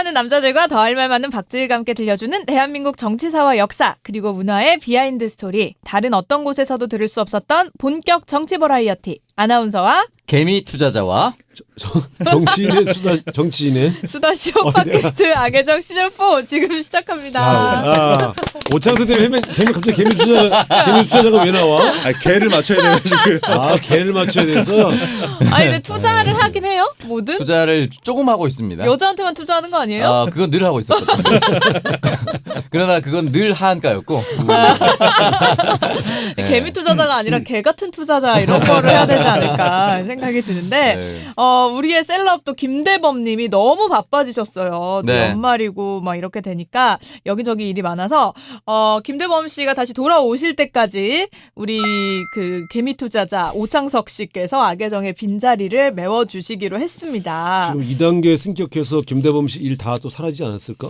많은 남자들과 더 할 말 많은 박지희가 함께 들려주는 대한민국 정치사와 역사 그리고 문화의 비하인드 스토리. 다른 어떤 곳에서도 들을 수 없었던 본격 정치 버라이어티. 아나운서와 개미 투자자와 정치인의 정치인의 수다쇼 팟캐스트 악의정 시즌4 지금 시작합니다. 오창석 때문에 갑자기 개미 투자자가 왜 나와? 개를 맞춰야 돼가지고. 개를 맞춰야 돼서. 아니 근데 투자를 하긴 해요? 뭐든? 투자를 조금 하고 있습니다. 여자한테만 투자하는 거 아니에요? 그건 늘 하고 있었거든요. 그러나 그건 늘 하한가였고. 개미 투자자가 아니라 개 같은 투자자 이런 거를 해야 되지 않을까 생각이 드는데 네. 우리의 셀럽 또 김대범 님이 너무 바빠지셨어요. 또 네. 연말이고 막 이렇게 되니까 여기저기 일이 많아서 김대범 씨가 다시 돌아오실 때까지 우리 그 개미 투자자 오창석 씨께서 악의정의 빈자리를 메워주시기로 했습니다. 지금 2단계 승격해서 김대범 씨 일 다 또 사라지지 않았을까?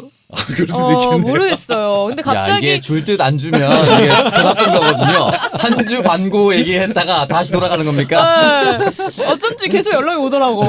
모르겠어요. 근데 갑자기 이게 줄 듯 안 주면 이게 더 나쁜 거거든요. 한 주 반고 얘기했다가 다시 돌아가는 겁니까? 네. 어쩐지 계속 연락이 오더라고.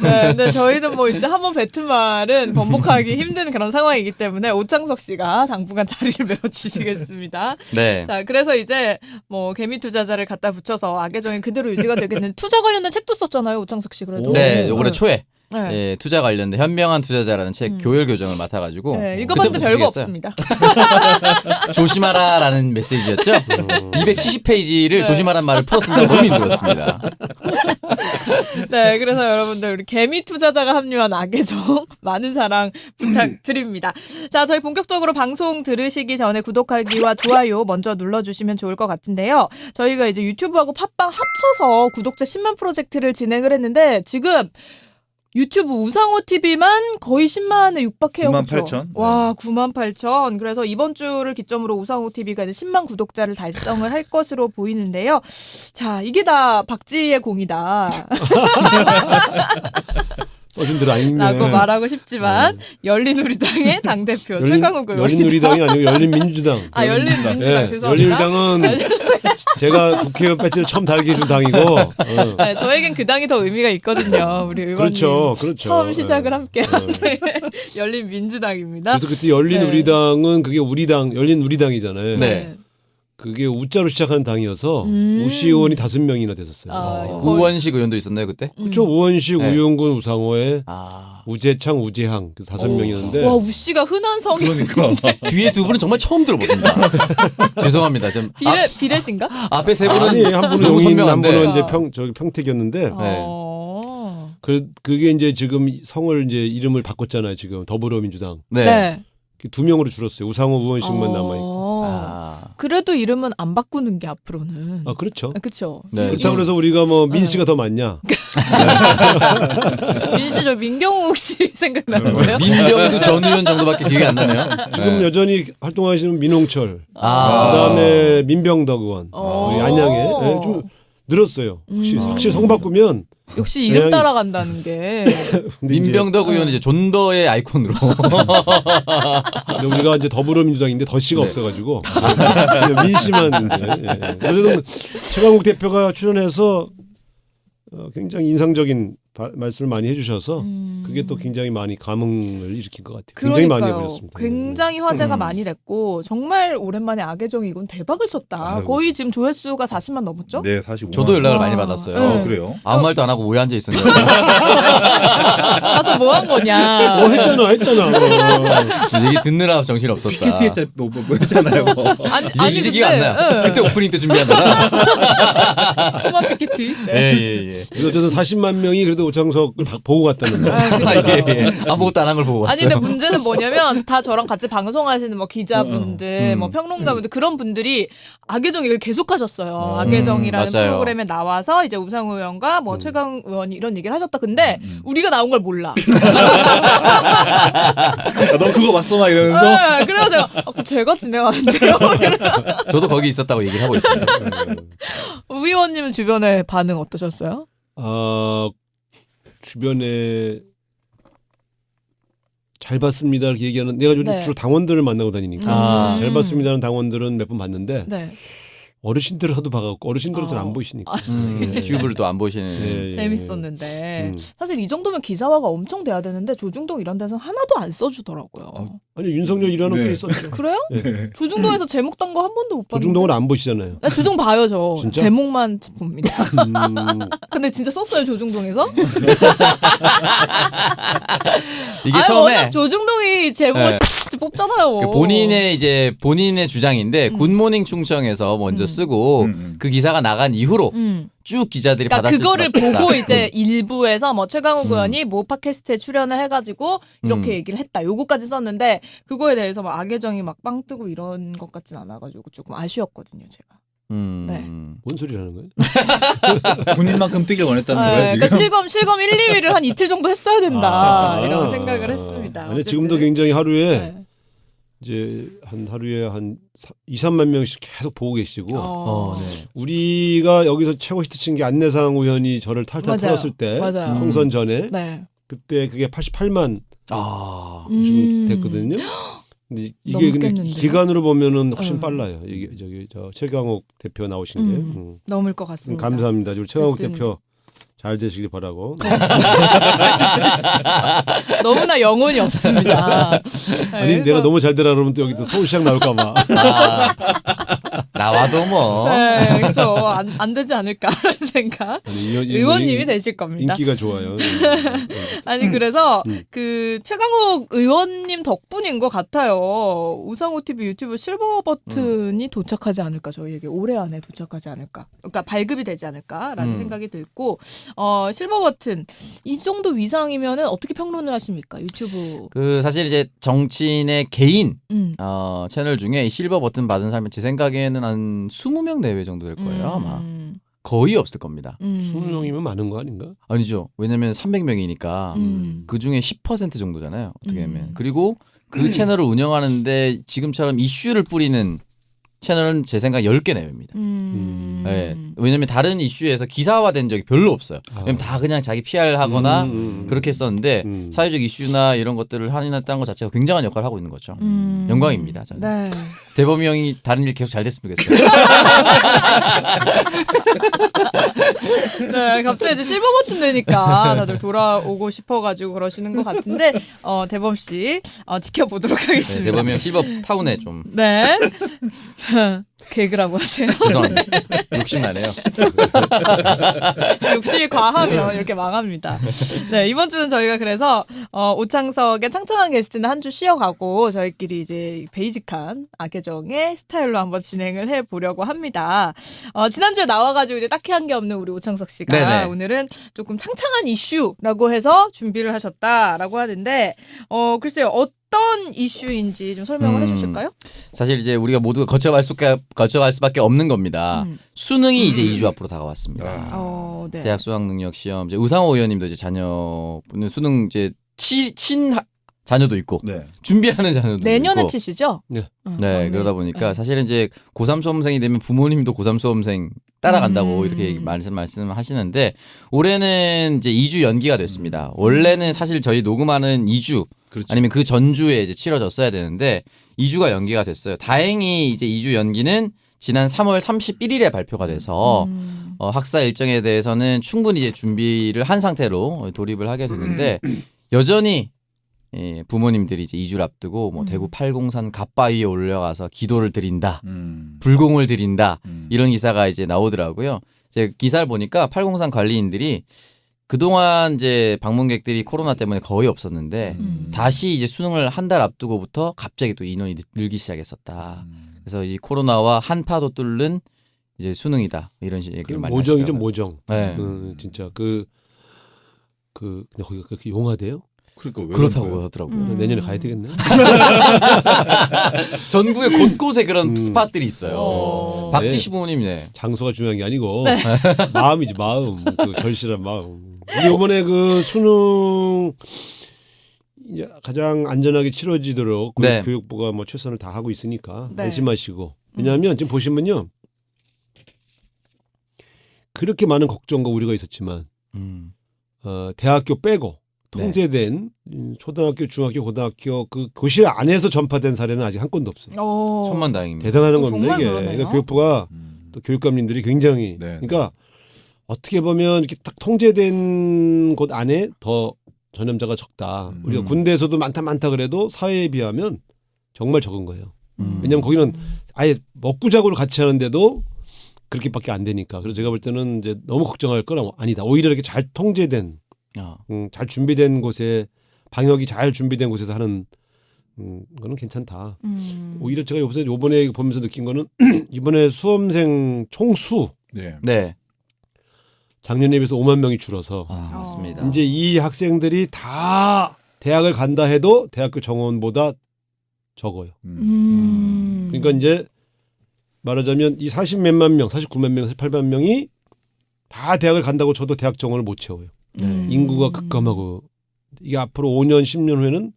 네, 근데 저희는 뭐 이제 한번 뱉은 말은 번복하기 힘든 그런 상황이기 때문에 오창석 씨가 당분간 자리를 메워주시겠습니다. 네. 자, 그래서 이제 뭐 개미 투자자를 갖다 붙여서 악의정이 그대로 유지가 되겠는데 투자 관련된 책도 썼잖아요, 오창석 씨 그래도. 네, 올해 초에 네. 예, 투자 관련된 현명한 투자자라는 책 교열 교정을 맡아가지고 네, 읽어봤는데 별거 주시겠어요? 없습니다. 조심하라라는 메시지였죠. 270페이지를 조심하라는 말을 풀었습니다. 너무 힘들었습니다. 네, 그래서 여러분들 우리 개미 투자자가 합류한 악의정 많은 사랑 부탁드립니다. 자, 저희 본격적으로 방송 들으시기 전에 구독하기와 좋아요 먼저 눌러주시면 좋을 것 같은데요. 저희가 이제 유튜브하고 팟빵 합쳐서 구독자 10만 프로젝트를 진행을 했는데 지금 유튜브 우상호 TV만 거의 10만에 육박해요. 98,000. 와, 98,000. 그래서 이번 주를 기점으로 우상호 TV가 이제 10만 구독자를 달성을 할 것으로 보이는데요. 자, 이게 다 박지희의 공이다. 써준 대로 아니네. 라고 말하고 싶지만 열린우리당의 당대표 최강욱 의원. 열린우리당이 아니고 열린민주당. 열린민주당 네, 죄송합니다. 열린우리당은 제가 국회의원 배지를 처음 달게 해준 당이고. 네, 저에겐 그 당이 더 의미가 있거든요. 우리 의원님. 그렇죠. 처음 시작을 함께한 열린민주당입니다. 그래서 그때 열린우리당은 그게 우리당, 열린우리당이잖아요. 네. 그게 우자로 시작한 당이어서 우시 의원이 5명이나 됐었어요. 우원식 의원도 있었나요 그때? 그렇죠. 우원식, 네. 우영군, 우상호에 아. 우재창, 우재항 그 5명이었는데. 와, 우씨가 흔한 성이. 그러니까. 뒤에 두 분은 정말 처음 들어봅니다. 죄송합니다. 좀 비례신가? 앞에 세 분은 아니 한 분은 너무 용인, 한 선명한데. 분은 이제 평택이었는데. 네. 그게 이제 지금 성을 이제 이름을 바꿨잖아요. 지금 더불어민주당 네. 2명으로 줄었어요. 우상호, 우원식만 남아 있고. 그래도 이름은 안 바꾸는 게 앞으로는. 그렇죠. 그렇죠. 네. 그렇다고 해서 우리가 뭐 민 씨가 더 많냐? 민씨 저 민경욱 씨 생각나는데요? 민병두 전 의원 정도밖에 기억이 안 나네요. 지금 네. 여전히 활동하시는 민홍철, 아. 그다음에 민병덕 의원, 우리 안양에 좀 늘었어요. 확실히 성 바꾸면 역시 이름 고양이- 따라간다는 게. 근데 이제 민병덕 의원은 이제 존더의 아이콘으로. 근데 우리가 이제 더불어민주당인데 더 씨가 없어가지고 민 씨만 이제. 어쨌든 최강욱 대표가 출연해서 굉장히 인상적인 말씀을 많이 해주셔서 그게 또 굉장히 많이 감흥을 일으킨 것 같아요. 굉장히 많이 그러니까요. 해버렸습니다. 굉장히 화제가 많이 됐고 정말 오랜만에 악의정이 이건 대박을 쳤다. 아이고. 거의 지금 조회수가 40만 넘었죠? 네, 45만. 저도 연락을 와. 많이 받았어요. 네. 그래요? 아무 말도 안 하고 왜 앉아 있었냐고. 가서 뭐 한 거냐? 했잖아. 얘기 듣느라 정신이 없었다. PKT 했잖아. 뭐 했잖아요. 아니 이제 기가 안 나요. 예. 그때 오프닝 때 준비하다가. 토마 피케티. 네. 예. 어쨌든 40만 명이 그래도 오창석을 보고 갔다는 거. 예. 아무것도 안 한 걸 보고 아니 왔어요. 근데 문제는 뭐냐면 다 저랑 같이 방송하시는 뭐 기자분들, 뭐 평론가분들 그런 분들이 악의정 얘기를 계속하셨어요. 악의정이라는 맞아요. 프로그램에 나와서 이제 우상호 의원과 뭐 최강 의원이 이런 얘기를 하셨다. 근데 우리가 나온 걸 몰라. 너 그거 봤어? 막 이러면서. 네, 그래서 제가 진행하는데요. 저도 거기 있었다고 얘기를 하고 있어요. 우 의원님 주변의 반응 어떠셨어요? 주변에 잘 봤습니다 이렇게 얘기하는 내가 요즘 네. 주로 당원들을 만나고 다니니까 아. 잘 봤습니다는 당원들은 몇 번 봤는데 네. 어르신들을 하도 봐갖고 어르신들은 안 보이시니까. 튜브를 또 안 보시는. 예, 예. 재밌었는데 사실 이 정도면 기사화가 엄청 돼야 되는데 조중동 이런 데서 하나도 안 써주더라고요. 아니 윤석열 일하는 네. 게 있었죠. 그래요? 네. 조중동에서 제목 딴 거 한 번도 못 봤는데. 조중동을 안 보시잖아요. 나 조중 봐요 저. 진짜? 제목만 봅니다. 근데 진짜 썼어요 조중동에서? 이게 아니, 처음에 워낙 조중동이 제목을 네. 뽑잖아요. 그 본인의 주장인데 굿모닝 충청에서 먼저 쓰고 그 기사가 나간 이후로 쭉 기자들이 그러니까 받았을 그거를 수밖에 없다. 보고 이제 일부에서 뭐 최강욱 의원이 모 팟캐스트에 출연을 해가지고 이렇게 얘기를 했다. 요거까지 썼는데 그거에 대해서 막 악의정이 막 빵 뜨고 이런 것 같진 않아가지고 조금 아쉬웠거든요 제가. 네. 뭔 소리라는 거예요? 본인만큼 뜨길 원했다는 거예요 그러니까 지금. 실검 1, 2위를 한 이틀 정도 했어야 된다 이런 생각을 했습니다. 아니 어쨌든. 지금도 굉장히 하루에 네. 이제 하루에 한 2, 3만 명씩 계속 보고 계시고 네. 우리가 여기서 최고 히트 친 게 안내상 의원이 저를 탈탈 맞아요. 털었을 때 맞아요. 총선 전에 네. 그때 그게 88만 좀 됐거든요. 근데 이게 근데 넘겠는데요? 기간으로 보면은 훨씬 어. 빨라요. 이게 저기 저 최강욱 대표 나오신 게. 넘을 것 같습니다. 감사합니다. 그리고 최강욱 어쨌든. 대표 잘 되시길 바라고. 너무나 영혼이 없습니다. 아니 내가 너무 잘 되라 그러면 또 여기 또 서울시장 나올까 봐. 나와도 뭐. 네, 그렇죠. 안 되지 않을까라는 생각. 아니, 의원님이 되실 겁니다. 인기가 좋아요. 아니 그래서 그 최강욱 의원님 덕분인 것 같아요. 우상호 TV 유튜브 실버 버튼이 도착하지 않을까 저희에게 올해 안에 도착하지 않을까. 그러니까 발급이 되지 않을까라는 생각이 들고 실버 버튼 이 정도 위상이면은 어떻게 평론을 하십니까 유튜브? 그 사실 이제 정치인의 개인 음. 채널 중에 이 실버 버튼 받은 사람이 제 생각에는 한 20명 내외 정도 될 거예요 아마. 거의 없을 겁니다. 20명이면 많은 거 아닌가? 아니죠. 왜냐면 300명이니까 그 중에 10% 정도잖아요. 어떻게 하면. 그리고 그 채널을 운영하는데 지금처럼 이슈를 뿌리는 채널은 제 생각 10개 내외입니다. 네. 왜냐면 다른 이슈에서 기사화된 적이 별로 없어요. 왜냐면 다 그냥 자기 PR 하거나 그렇게 했었는데 사회적 이슈나 이런 것들을 한인했다는 것 자체가 굉장한 역할을 하고 있는 거죠. 영광입니다. 저는. 네. 대범이 형이 다른 일 계속 잘 됐으면 좋겠어요. 네, 갑자기 이제 실버 버튼 되니까 다들 돌아오고 싶어가지고 그러시는 것 같은데 대범 씨 지켜보도록 네, 하겠습니다. 대범이 형 실버 타운에 좀 네. 개그라고 하세요. 죄송합니다. 욕심나네요. 욕심이 과하면 이렇게 망합니다. 네, 이번 주는 저희가 그래서 오창석의 창창한 게스트는 한 주 쉬어가고 저희끼리 이제 베이직한 악의정의 스타일로 한번 진행을 해보려고 합니다. 지난주에 나와가지고 이제 딱히 한 게 없는 우리 오창석 씨가 네네. 오늘은 조금 창창한 이슈라고 해서 준비를 하셨다라고 하는데 글쎄요 어떤 이슈인지 좀 설명을 해주실까요? 사실 이제 우리가 모두가 거쳐갈 수밖에 없는 겁니다. 수능이 이제 2주 앞으로 다가왔습니다. 네. 대학 수학 능력 시험 이제 우상호 의원님도 이제 자녀분은 수능 이제 친 자녀도 있고 네. 준비하는 자녀도 내년에 있고 치시죠? 네. 네 그러다 보니까 사실은 이제 고3 수험생이 되면 부모님도 고3 수험생 따라간다고 이렇게 말씀하시는데 올해는 이제 2주 연기가 됐습니다. 원래는 사실 저희 녹음하는 2주 그렇죠. 아니면 그 전주에 이제 치러졌어야 되는데 2주가 연기가 됐어요. 다행히 이제 2주 연기는 지난 3월 31일에 발표가 돼서 학사 일정에 대해서는 충분히 이제 준비를 한 상태로 돌입을 하게 되는데 여전히 부모님들이 이제 2주를 앞두고 뭐 대구 팔공산 갓바위에 올라가서 기도를 드린다, 불공을 드린다 이런 기사가 이제 나오더라고요. 제 기사를 보니까 팔공산 관리인들이 그동안 이제 방문객들이 코로나 때문에 거의 없었는데 다시 이제 수능을 한 달 앞두고부터 갑자기 또 인원이 늘기 시작했었다. 그래서 이 코로나와 한파도 뚫는 이제 수능이다 이런 얘기를 많이 모정이죠 하시더라고요. 모정. 네. 진짜 근데 거기가 그렇게 용하대요? 그러니까 왜 그렇다고 그런 거예요? 하더라고요. 내년에 가야 되겠네. 전국에 곳곳에 그런 스팟들이 있어요. 박지시 부모님이네. 장소가 중요한 게 아니고 마음이지 마음. 그 절실한 마음. 우리 이번에 그 수능 이제 가장 안전하게 치러지도록 네. 교육부가 뭐 최선을 다하고 있으니까 네. 안심하시고. 왜냐하면 지금 보시면요. 그렇게 많은 걱정과 우려가 있었지만 대학교 빼고 통제된 초등학교, 중학교, 고등학교 그 교실 안에서 전파된 사례는 아직 한 건도 없어요. 천만다행입니다. 대단한 정말 겁니다 이게. 그러네요. 그러니까 교육부가 또 교육감님들이 굉장히 네. 그러니까 어떻게 보면 이렇게 딱 통제된 곳 안에 더 전염자가 적다. 우리가 군대에서도 많다 그래도 사회에 비하면 정말 적은 거예요. 왜냐하면 거기는 아예 먹고 자고를 같이 하는데도 그렇게밖에 안 되니까. 그래서 제가 볼 때는 이제 너무 걱정할 건 아니다. 오히려 이렇게 잘 통제된, 잘 준비된 곳에 방역이 잘 준비된 곳에서 하는 거는 괜찮다. 오히려 제가 요번에 보면서 느낀 거는 이번에 수험생 총수 네. 네. 작년에 비해서 5만 명이 줄어서 맞습니다. 이제 이 학생들이 다 대학을 간다 해도 대학교 정원보다 적어요. 그러니까 이제 말하자면 이 40몇만 명, 49만 명, 48만 명이 다 대학을 간다고 쳐도 대학 정원을 못 채워요. 인구가 급감하고 이게 앞으로 5년, 10년 후에는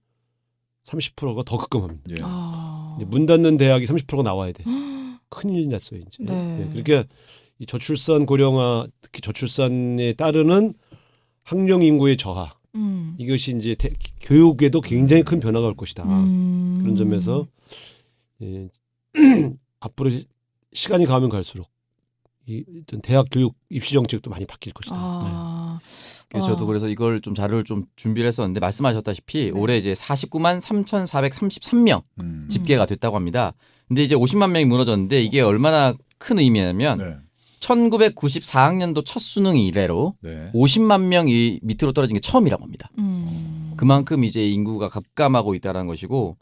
30%가 더 급감합니다. 예. 이제 문 닫는 대학이 30%가 나와야 돼. 큰일 났어요 이제. 네. 네. 그러니까 이 저출산 고령화, 특히 저출산에 따르는 학령 인구의 저하. 이것이 이제 교육에도 굉장히 큰 변화가 올 것이다. 그런 점에서 예, 앞으로 시간이 가면 갈수록 이 어떤 대학 교육 입시 정책도 많이 바뀔 것이다. 저도 그래서 이걸 좀 자료를 좀 준비를 했었는데 말씀하셨다시피 올해 이제 49만 3,433명 집계가 됐다고 합니다. 근데 이제 50만 명이 무너졌는데 이게 얼마나 큰 의미냐면 네. 1994학년도 첫 수능 이래로 네. 50만 명이 밑으로 떨어진 게 처음이라고 합니다. 그만큼 이제 인구가 급감하고 있다는 것이고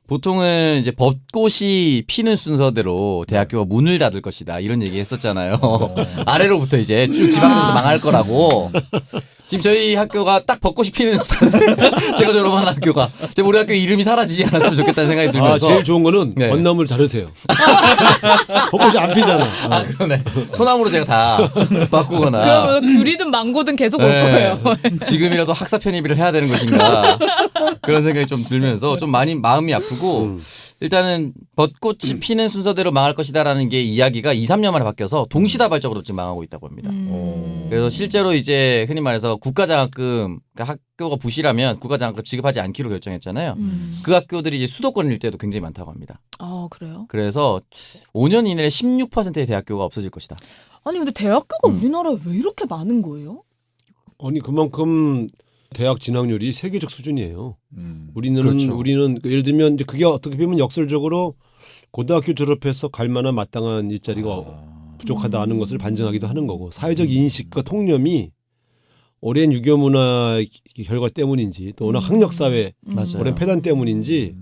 보통은 이제 벚꽃이 피는 순서대로 대학교가 문을 닫을 것이다 이런 얘기 했었잖아요. 아래로부터 이제 쭉 지방으로부터 망할 거라고. 지금 저희 학교가 딱 벚꽃이 피는 스타일. 제가 졸업한 학교가. 제가 우리 학교 이름이 사라지지 않았으면 좋겠다는 생각이 들면서. 제일 좋은 거는 네. 벚나무를 자르세요. 벚꽃이 안 피잖아. 아, 그러네. 소나무로 제가 다 바꾸거나. 그러면 귤이든 망고든 계속 올 네. 거예요. 지금이라도 학사 편입을 해야 되는 것인가 그런 생각이 좀 들면서 좀 많이 마음이 아프고 일단은 벚꽃이 피는 순서대로 망할 것이다라는 게 이야기가 2, 3년 만에 바뀌어서 동시다발적으로 지금 망하고 있다고 합니다. 그래서 실제로 이제 흔히 말해서 국가장학금 그러니까 학교가 부실하면 국가장학금 지급하지 않기로 결정했잖아요. 그 학교들이 이제 수도권 일대도 굉장히 많다고 합니다. 그래요? 그래서 5년 이내에 16%의 대학교가 없어질 것이다. 아니 근데 대학교가 우리나라에 왜 이렇게 많은 거예요? 아니 그만큼 대학 진학률이 세계적 수준이에요. 우리는 그렇죠. 예를 들면 이제 그게 어떻게 보면 역설적으로 고등학교 졸업해서 갈 만한 마땅한 일자리가 부족하다 하는 것을 반증하기도 하는 거고 사회적 인식과 통념이 오랜 유교문화 결과 때문인지 또 워낙 학력사회 맞아요. 오랜 폐단 때문인지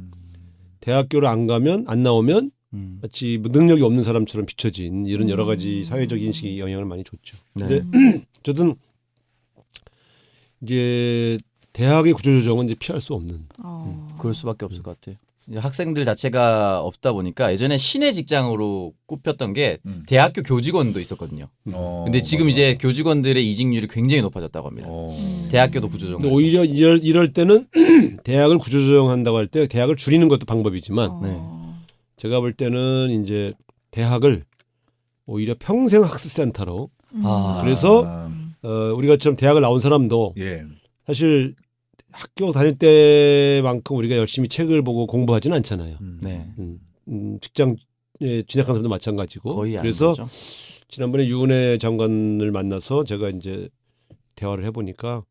대학교를 안 가면 안 나오면 마치 뭐 능력이 없는 사람처럼 비춰진 이런 여러 가지 사회적 인식이 영향을 많이 줬죠. 네. 근데 어쨌든 이제 대학의 구조조정은 이제 피할 수 없는. 그럴 수밖에 없을 것 같아요. 이제 학생들 자체가 없다 보니까 예전에 시내 직장으로 꼽혔던 게 대학교 교직원도 있었거든요. 근데 지금 이제 교직원들의 이직률이 굉장히 높아졌다고 합니다. 대학교도 구조조정. 근데 오히려 이럴 때는 대학을 구조조정한다고 할 때 대학을 줄이는 것도 방법이지만 네. 제가 볼 때는 이제 대학을 오히려 평생학습센터로 그래서 우리가처럼 대학을 나온 사람도 예. 사실 학교 다닐 때만큼 우리가 열심히 책을 보고 공부하지는 않잖아요. 네. 직장에 진학한 사람도 마찬가지고. 거의 안 그래서 그러죠. 지난번에 유은혜 장관을 만나서 제가 이제 대화를 해보니까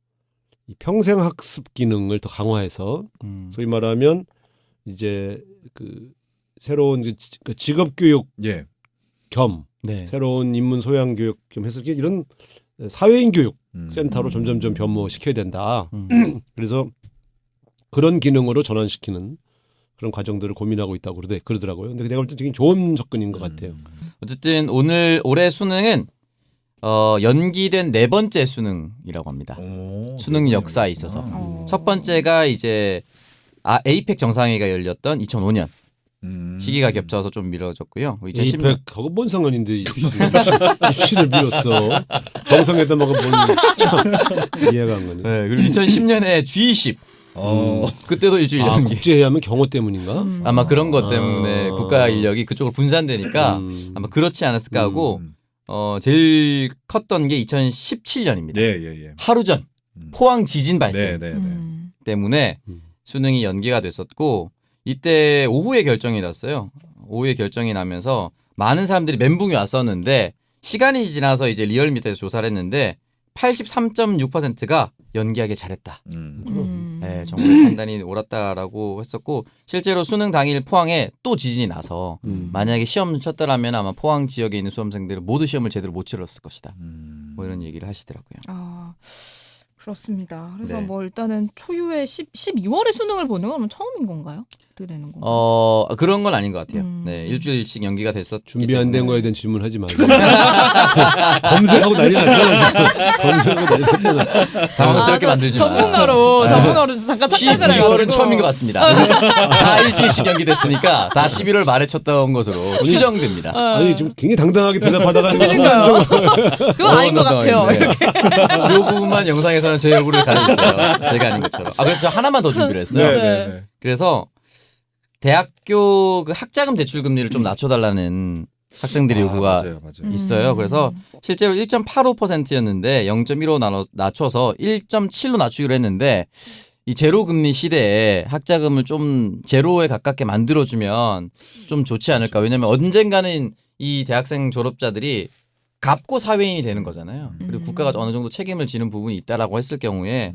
이 평생학습 기능을 더 강화해서 소위 말하면 이제 그 새로운 그 직업교육 예. 겸 네. 새로운 인문 소양 교육 겸 해서 이런 사회인 교육 센터로 점점점 변모시켜야 된다. 그래서 그런 기능으로 전환시키는 그런 과정들을 고민하고 있다고 그러더라고요. 근데 내가 볼 때 되게 좋은 접근인 것 같아요. 어쨌든 올해 수능은 연기된 네 번째 수능이라고 합니다. 수능 역사에 있어서 첫 번째가 이제 에이펙 정상회의가 열렸던 2005년 시기가 겹쳐서 좀 미뤄졌고요. 2010년 에이펙하고 뭔 상관인데 입시를 미뤘어. 정상회담하고 뭔 참 이해가 안 가네. 네, 그리고 2010년에 G20 그때도 일주일 연기. 국제회의하면 경호 때문인가? 아마 그런 것 때문에 국가 인력이 그쪽으로 분산되니까 아마 그렇지 않았을까 하고 제일 컸던 게 2017년입니다. 예. 하루 전 포항 지진 발생 네. 때문에 수능이 연기가 됐었고 이때 오후에 결정이 났어요. 오후에 결정이 나면서 많은 사람들이 멘붕이 왔었는데 시간이 지나서 이제 리얼미터에서 조사를 했는데 83.6%가 연기하길 잘했다. 네, 정부의 판단이 옳았다라고 했었고 실제로 수능 당일 포항에 또 지진이 나서 만약에 시험 쳤더라면 아마 포항 지역에 있는 수험생들은 모두 시험을 제대로 못 치렀을 것이다. 뭐 이런 얘기를 하시더라고요. 아, 그렇습니다. 그래서 네. 뭐 일단은 초유의 12월에 수능을 보는 건 처음인 건가요? 어떻게 되는 건가요? 그런 건 아닌 것 같아요. 네, 일주일씩 연기가 됐었기 준비 안 된 때문에. 거에 대한 질문하지 말고 검색하고 난리 났잖아. 지금. 검색하고 난리 났잖아. 당황스럽게 만들지 마. 전문가로 잠깐 착각을 12월은 해가지고. 처음인 것 같습니다. 다 일주일씩 연기됐으니까 다 11월 말에 쳤던 것으로 추정됩니다. 아니 지금 굉장히 당당하게 대답하다가 그러니까요. 그건 아닌 것 같아요. 네. 이 부분만 영상에서는 제 얼굴을 가리고 있어요. 제가 아닌 것처럼. 그래서 하나만 더 준비를 했어요. 네. 그래서 대학교 그 학자금 대출 금리를 좀 낮춰달라는 학생들의 요구가 맞아요. 있어요. 그래서 실제로 1.85%였는데 0.15 낮춰서 1.7로 낮추기로 했는데 이 제로 금리 시대에 학자금을 좀 제로에 가깝게 만들어주면 좀 좋지 않을까. 왜냐하면 언젠가는 이 대학생 졸업자들이 갚고 사회인이 되는 거잖아요. 그리고 국가가 어느 정도 책임을 지는 부분이 있다라고 했을 경우에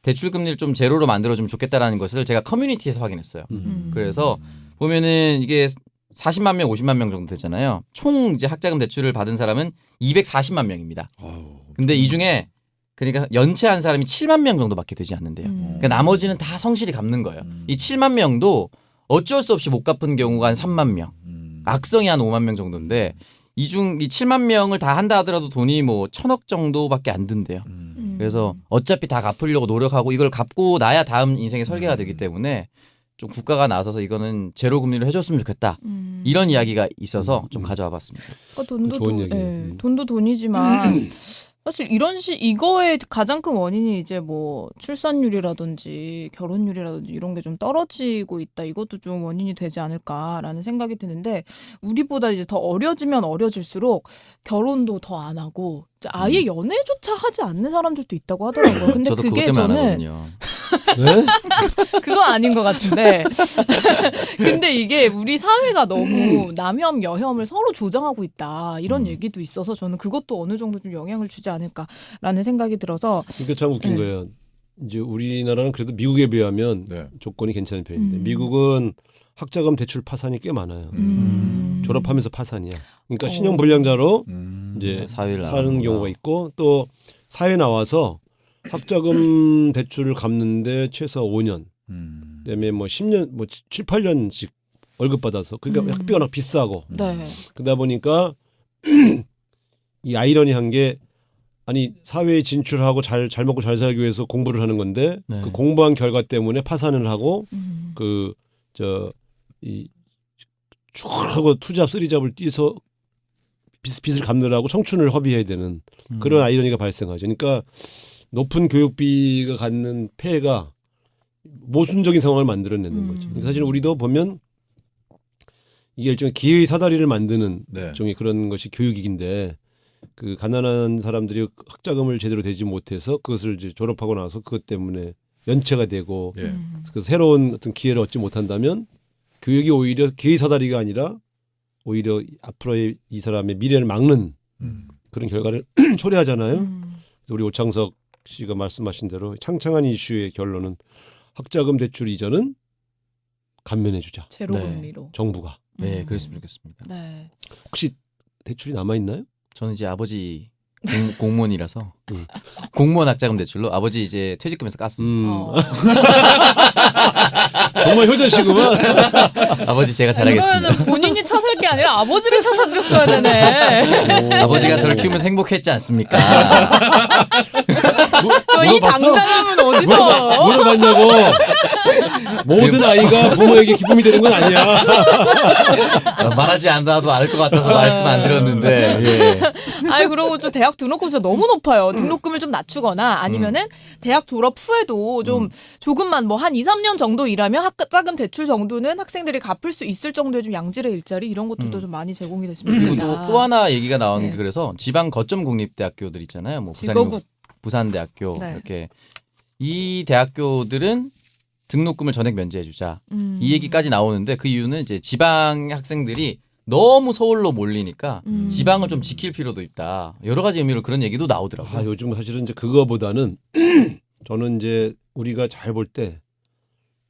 대출 금리를 좀 제로로 만들어주면 좋겠다라는 것을 제가 커뮤니티에서 확인했어요. 그래서 보면은 이게 40만 명, 50만 명 정도 되잖아요. 총 이제 학자금 대출을 받은 사람은 240만 명입니다. 근데 이 중에 그러니까 연체한 사람이 7만 명 정도밖에 되지 않는데요. 그러니까 나머지는 다 성실히 갚는 거예요. 이 7만 명도 어쩔 수 없이 못 갚은 경우가 한 3만 명, 악성이 한 5만 명 정도인데 이 7만 명을 다 한다 하더라도 돈이 뭐 1,000억 정도밖에 안 든대요. 그래서 어차피 다 갚으려고 노력하고 이걸 갚고 나야 다음 인생의 설계가 되기 때문에 좀 국가가 나서서 이거는 제로 금리로 해줬으면 좋겠다. 이런 이야기가 있어서 좀 가져와 봤습니다. 그러니까 돈도 좋은 얘기예요. 돈도 돈이지만 사실 이거의 가장 큰 원인이 이제 뭐 출산율이라든지 결혼율이라든지 이런 게 좀 떨어지고 있다. 이것도 좀 원인이 되지 않을까라는 생각이 드는데 우리보다 이제 더 어려지면 어려질수록 결혼도 더 안 하고 이제 아예 연애조차 하지 않는 사람들도 있다고 하더라고요. 근데 저도 그것 그게 때문에 안 저는 하거든요. 네? 그건 아닌 것 같은데. 근데 이게 우리 사회가 너무 남혐, 여혐을 서로 조장하고 있다. 이런 얘기도 있어서 저는 그것도 어느 정도 좀 영향을 주지 않을까라는 생각이 들어서. 그러니까 참 웃긴 거예요. 이제 우리나라는 그래도 미국에 비하면 조건이 괜찮은 편인데 미국은 학자금 대출 파산이 꽤 많아요. 졸업하면서 파산이야. 그러니까 신용 불량자로 이제 사회를 사는 나가는구나. 경우가 있고 또 사회 나와서 학자금 대출을 갚는데 최소 5년, 그다음에 뭐 10년, 뭐 7, 8년씩 월급 받아서 그러니까 학비가 워낙 비싸고 네. 그러다 보니까 이 아이러니한 게 아니 사회에 진출하고 잘 먹고 잘 살기 위해서 공부를 하는 건데 네. 그 공부한 결과 때문에 파산을 하고 그 이 쭉 하고 투잡 쓰리잡을 뛰어서 빚을 갚느라고 청춘을 허비해야 되는 그런 아이러니가 발생하죠. 그러니까 높은 교육비가 갖는 폐해가 모순적인 상황을 만들어내는 거죠. 그러니까 사실 우리도 보면 이게 일종의 기회의 사다리를 만드는 일종의 그런 것이 교육인데 그 가난한 사람들이 학자금을 제대로 대지 못해서 그것을 이제 졸업하고 나서 그것 때문에 연체가 되고 그래서 새로운 어떤 기회를 얻지 못한다면 교육이 오히려 기회의 사다리가 아니라 오히려 앞으로의 이 사람의 미래를 막는 그런 결과를 초래하잖아요. 그래서 우리 오창석 씨가 말씀하신 대로 창창한 이슈의 결론은 학자금 대출 이전은 감면해주자. 제로 금리로. 정부가. 네, 그랬으면 좋겠습니다. 네. 혹시 대출이 남아 있나요? 저는 이제 아버지 공무원이라서 공무원 학자금 대출로 아버지 이제 퇴직금에서 깠습니다. 정말 효자시구만. 아버지 제가 잘하겠습니다. 그러면 본인이 차 살 게 아니라 아버지를 차 사드렸어야 되네. 아버지가 저를 키우면서 행복했지 않습니까? 저 이 물어봤어? 당당함은 어디서? 물어봤냐고. 모든 아이가 부모에게 기쁨이 되는 건 아니야. 말하지 않아도 알 것 같아서 말씀 안 드렸는데. 예. 아니 그리고 좀 대학 등록금 진짜 너무 높아요. 등록금을 좀 낮추거나 아니면은 대학 졸업 후에도 좀 조금만 뭐 한 2, 3년 정도 일하면 학자금 대출 정도는 학생들이 갚을 수 있을 정도의 좀 양질의 일자리 이런 것들도 좀 많이 제공이 됐으면 그리고 좋겠다. 또 하나 얘기가 나오는 게 네. 그래서 지방 거점 공립대학교들 있잖아요. 뭐 직어국. 부산대학교 네. 이렇게 이 대학교들은 등록금을 전액 면제해주자. 음. 이 얘기까지 나오는데 그 이유는 이제 지방 학생들이 너무 서울로 몰리니까 음. 지방을 좀 지킬 필요도 있다. 여러 가지 의미로 그런 얘기도 나오더라고요. 아, 요즘 사실은 이제 그거보다는 저는 이제 우리가 잘 볼 때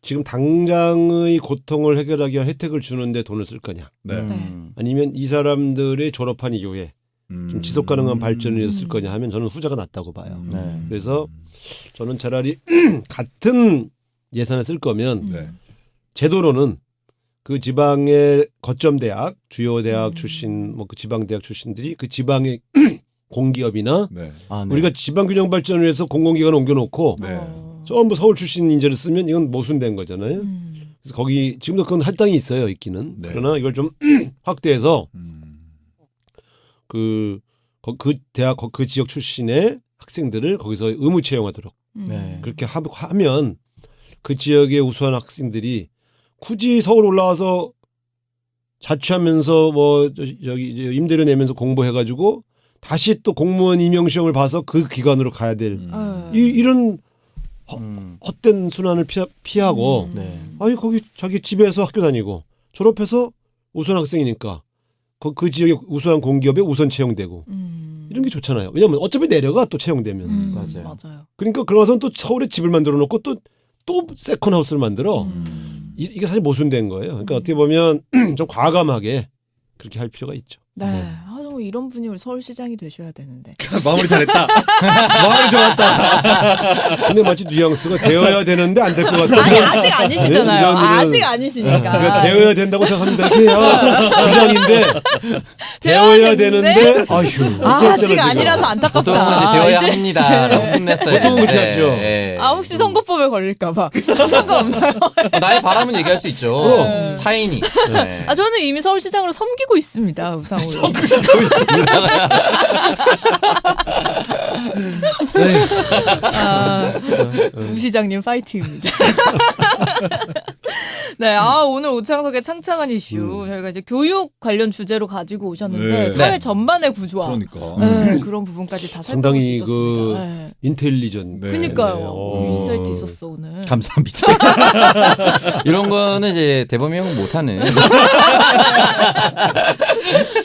지금 당장의 고통을 해결하기 위한 혜택을 주는데 돈을 쓸 거냐, 네. 아니면 이 사람들의 졸업한 이후에 좀 지속 가능한 발전을 위해서 쓸 거냐 하면 저는 후자가 낫다고 봐요. 네. 그래서 저는 차라리 같은 예산을 쓸 거면 네. 제도로는 그 지방의 거점 대학, 주요 대학 출신, 뭐 그 지방 대학 출신들이 그 지방의 공기업이나 네. 아, 네. 우리가 지방 균형 발전을 위해서 공공기관을 옮겨놓고 네. 전부 서울 출신 인재를 쓰면 이건 모순된 거잖아요. 음. 그래서 거기 지금도 그건 할당이 있어요, 있기는. 네. 그러나 이걸 좀 확대해서 음. 그 대학 그 지역 출신의 학생들을 거기서 의무 채용하도록 네. 그렇게 하면 그 지역의 우수한 학생들이 굳이 서울 올라와서 자취하면서 뭐 저기 이제 임대료 내면서 공부해가지고 다시 또 공무원 임용 시험을 봐서 그 기관으로 가야 될 이런 헛된 순환을 피하고 네. 아니 거기 자기 집에서 학교 다니고 졸업해서 우수한 학생이니까 그 지역의 우수한 공기업에 우선 채용되고 이런 게 좋잖아요. 왜냐하면 어차피 내려가 또 채용되면. 맞아요. 그러니까 그러고선 또 서울에 집을 만들어 놓고 또 세컨하우스를 만들어. 이게 사실 모순된 거예요. 그러니까 어떻게 보면 좀 과감하게 그렇게 할 필요가 있죠. 네. 아, 정말 이런 분이 우리 서울시장이 되셔야 되는데. 마무리 잘했다. 마무리 좋았다. 근데 마치 뉘앙스가 되어야 되는데 안 될 것 같아요. 아니 아직 아니시잖아요. 이런 아직 아니시니까. 그러니까 되어야 된다고 생각합니다. 이렇게 해야 주장인데 되어야 되는데 아휴. 아직 아니라서 안타깝다. 보통은 이제 되어야 이제 합니다. 라고 혼냈어요. 보통은 그렇게 하죠. 네. 아 혹시 선거법에 걸릴까봐 상관없나요? 나의 바람은 얘기할 수 있죠. 타인이. 네. 아 저는 이미 서울시장으로 섬기고 있습니다. 우상으로. 그러고 있습니다. 우 시장님 파이팅입니다. 네, 아 오늘 오창석의 창창한 이슈 저희가 이제 교육 관련 주제로 가지고 오셨는데 네. 사회 네. 전반의 구조화, 그러니까. 네, 그런 부분까지 다 살펴볼 수 상당히 있었습니다. 그 네. 인텔리전. 네. 그니까요. 인사이트 있었어 오늘. 감사합니다. 이런 거는 이제 대범이 형은 못하는.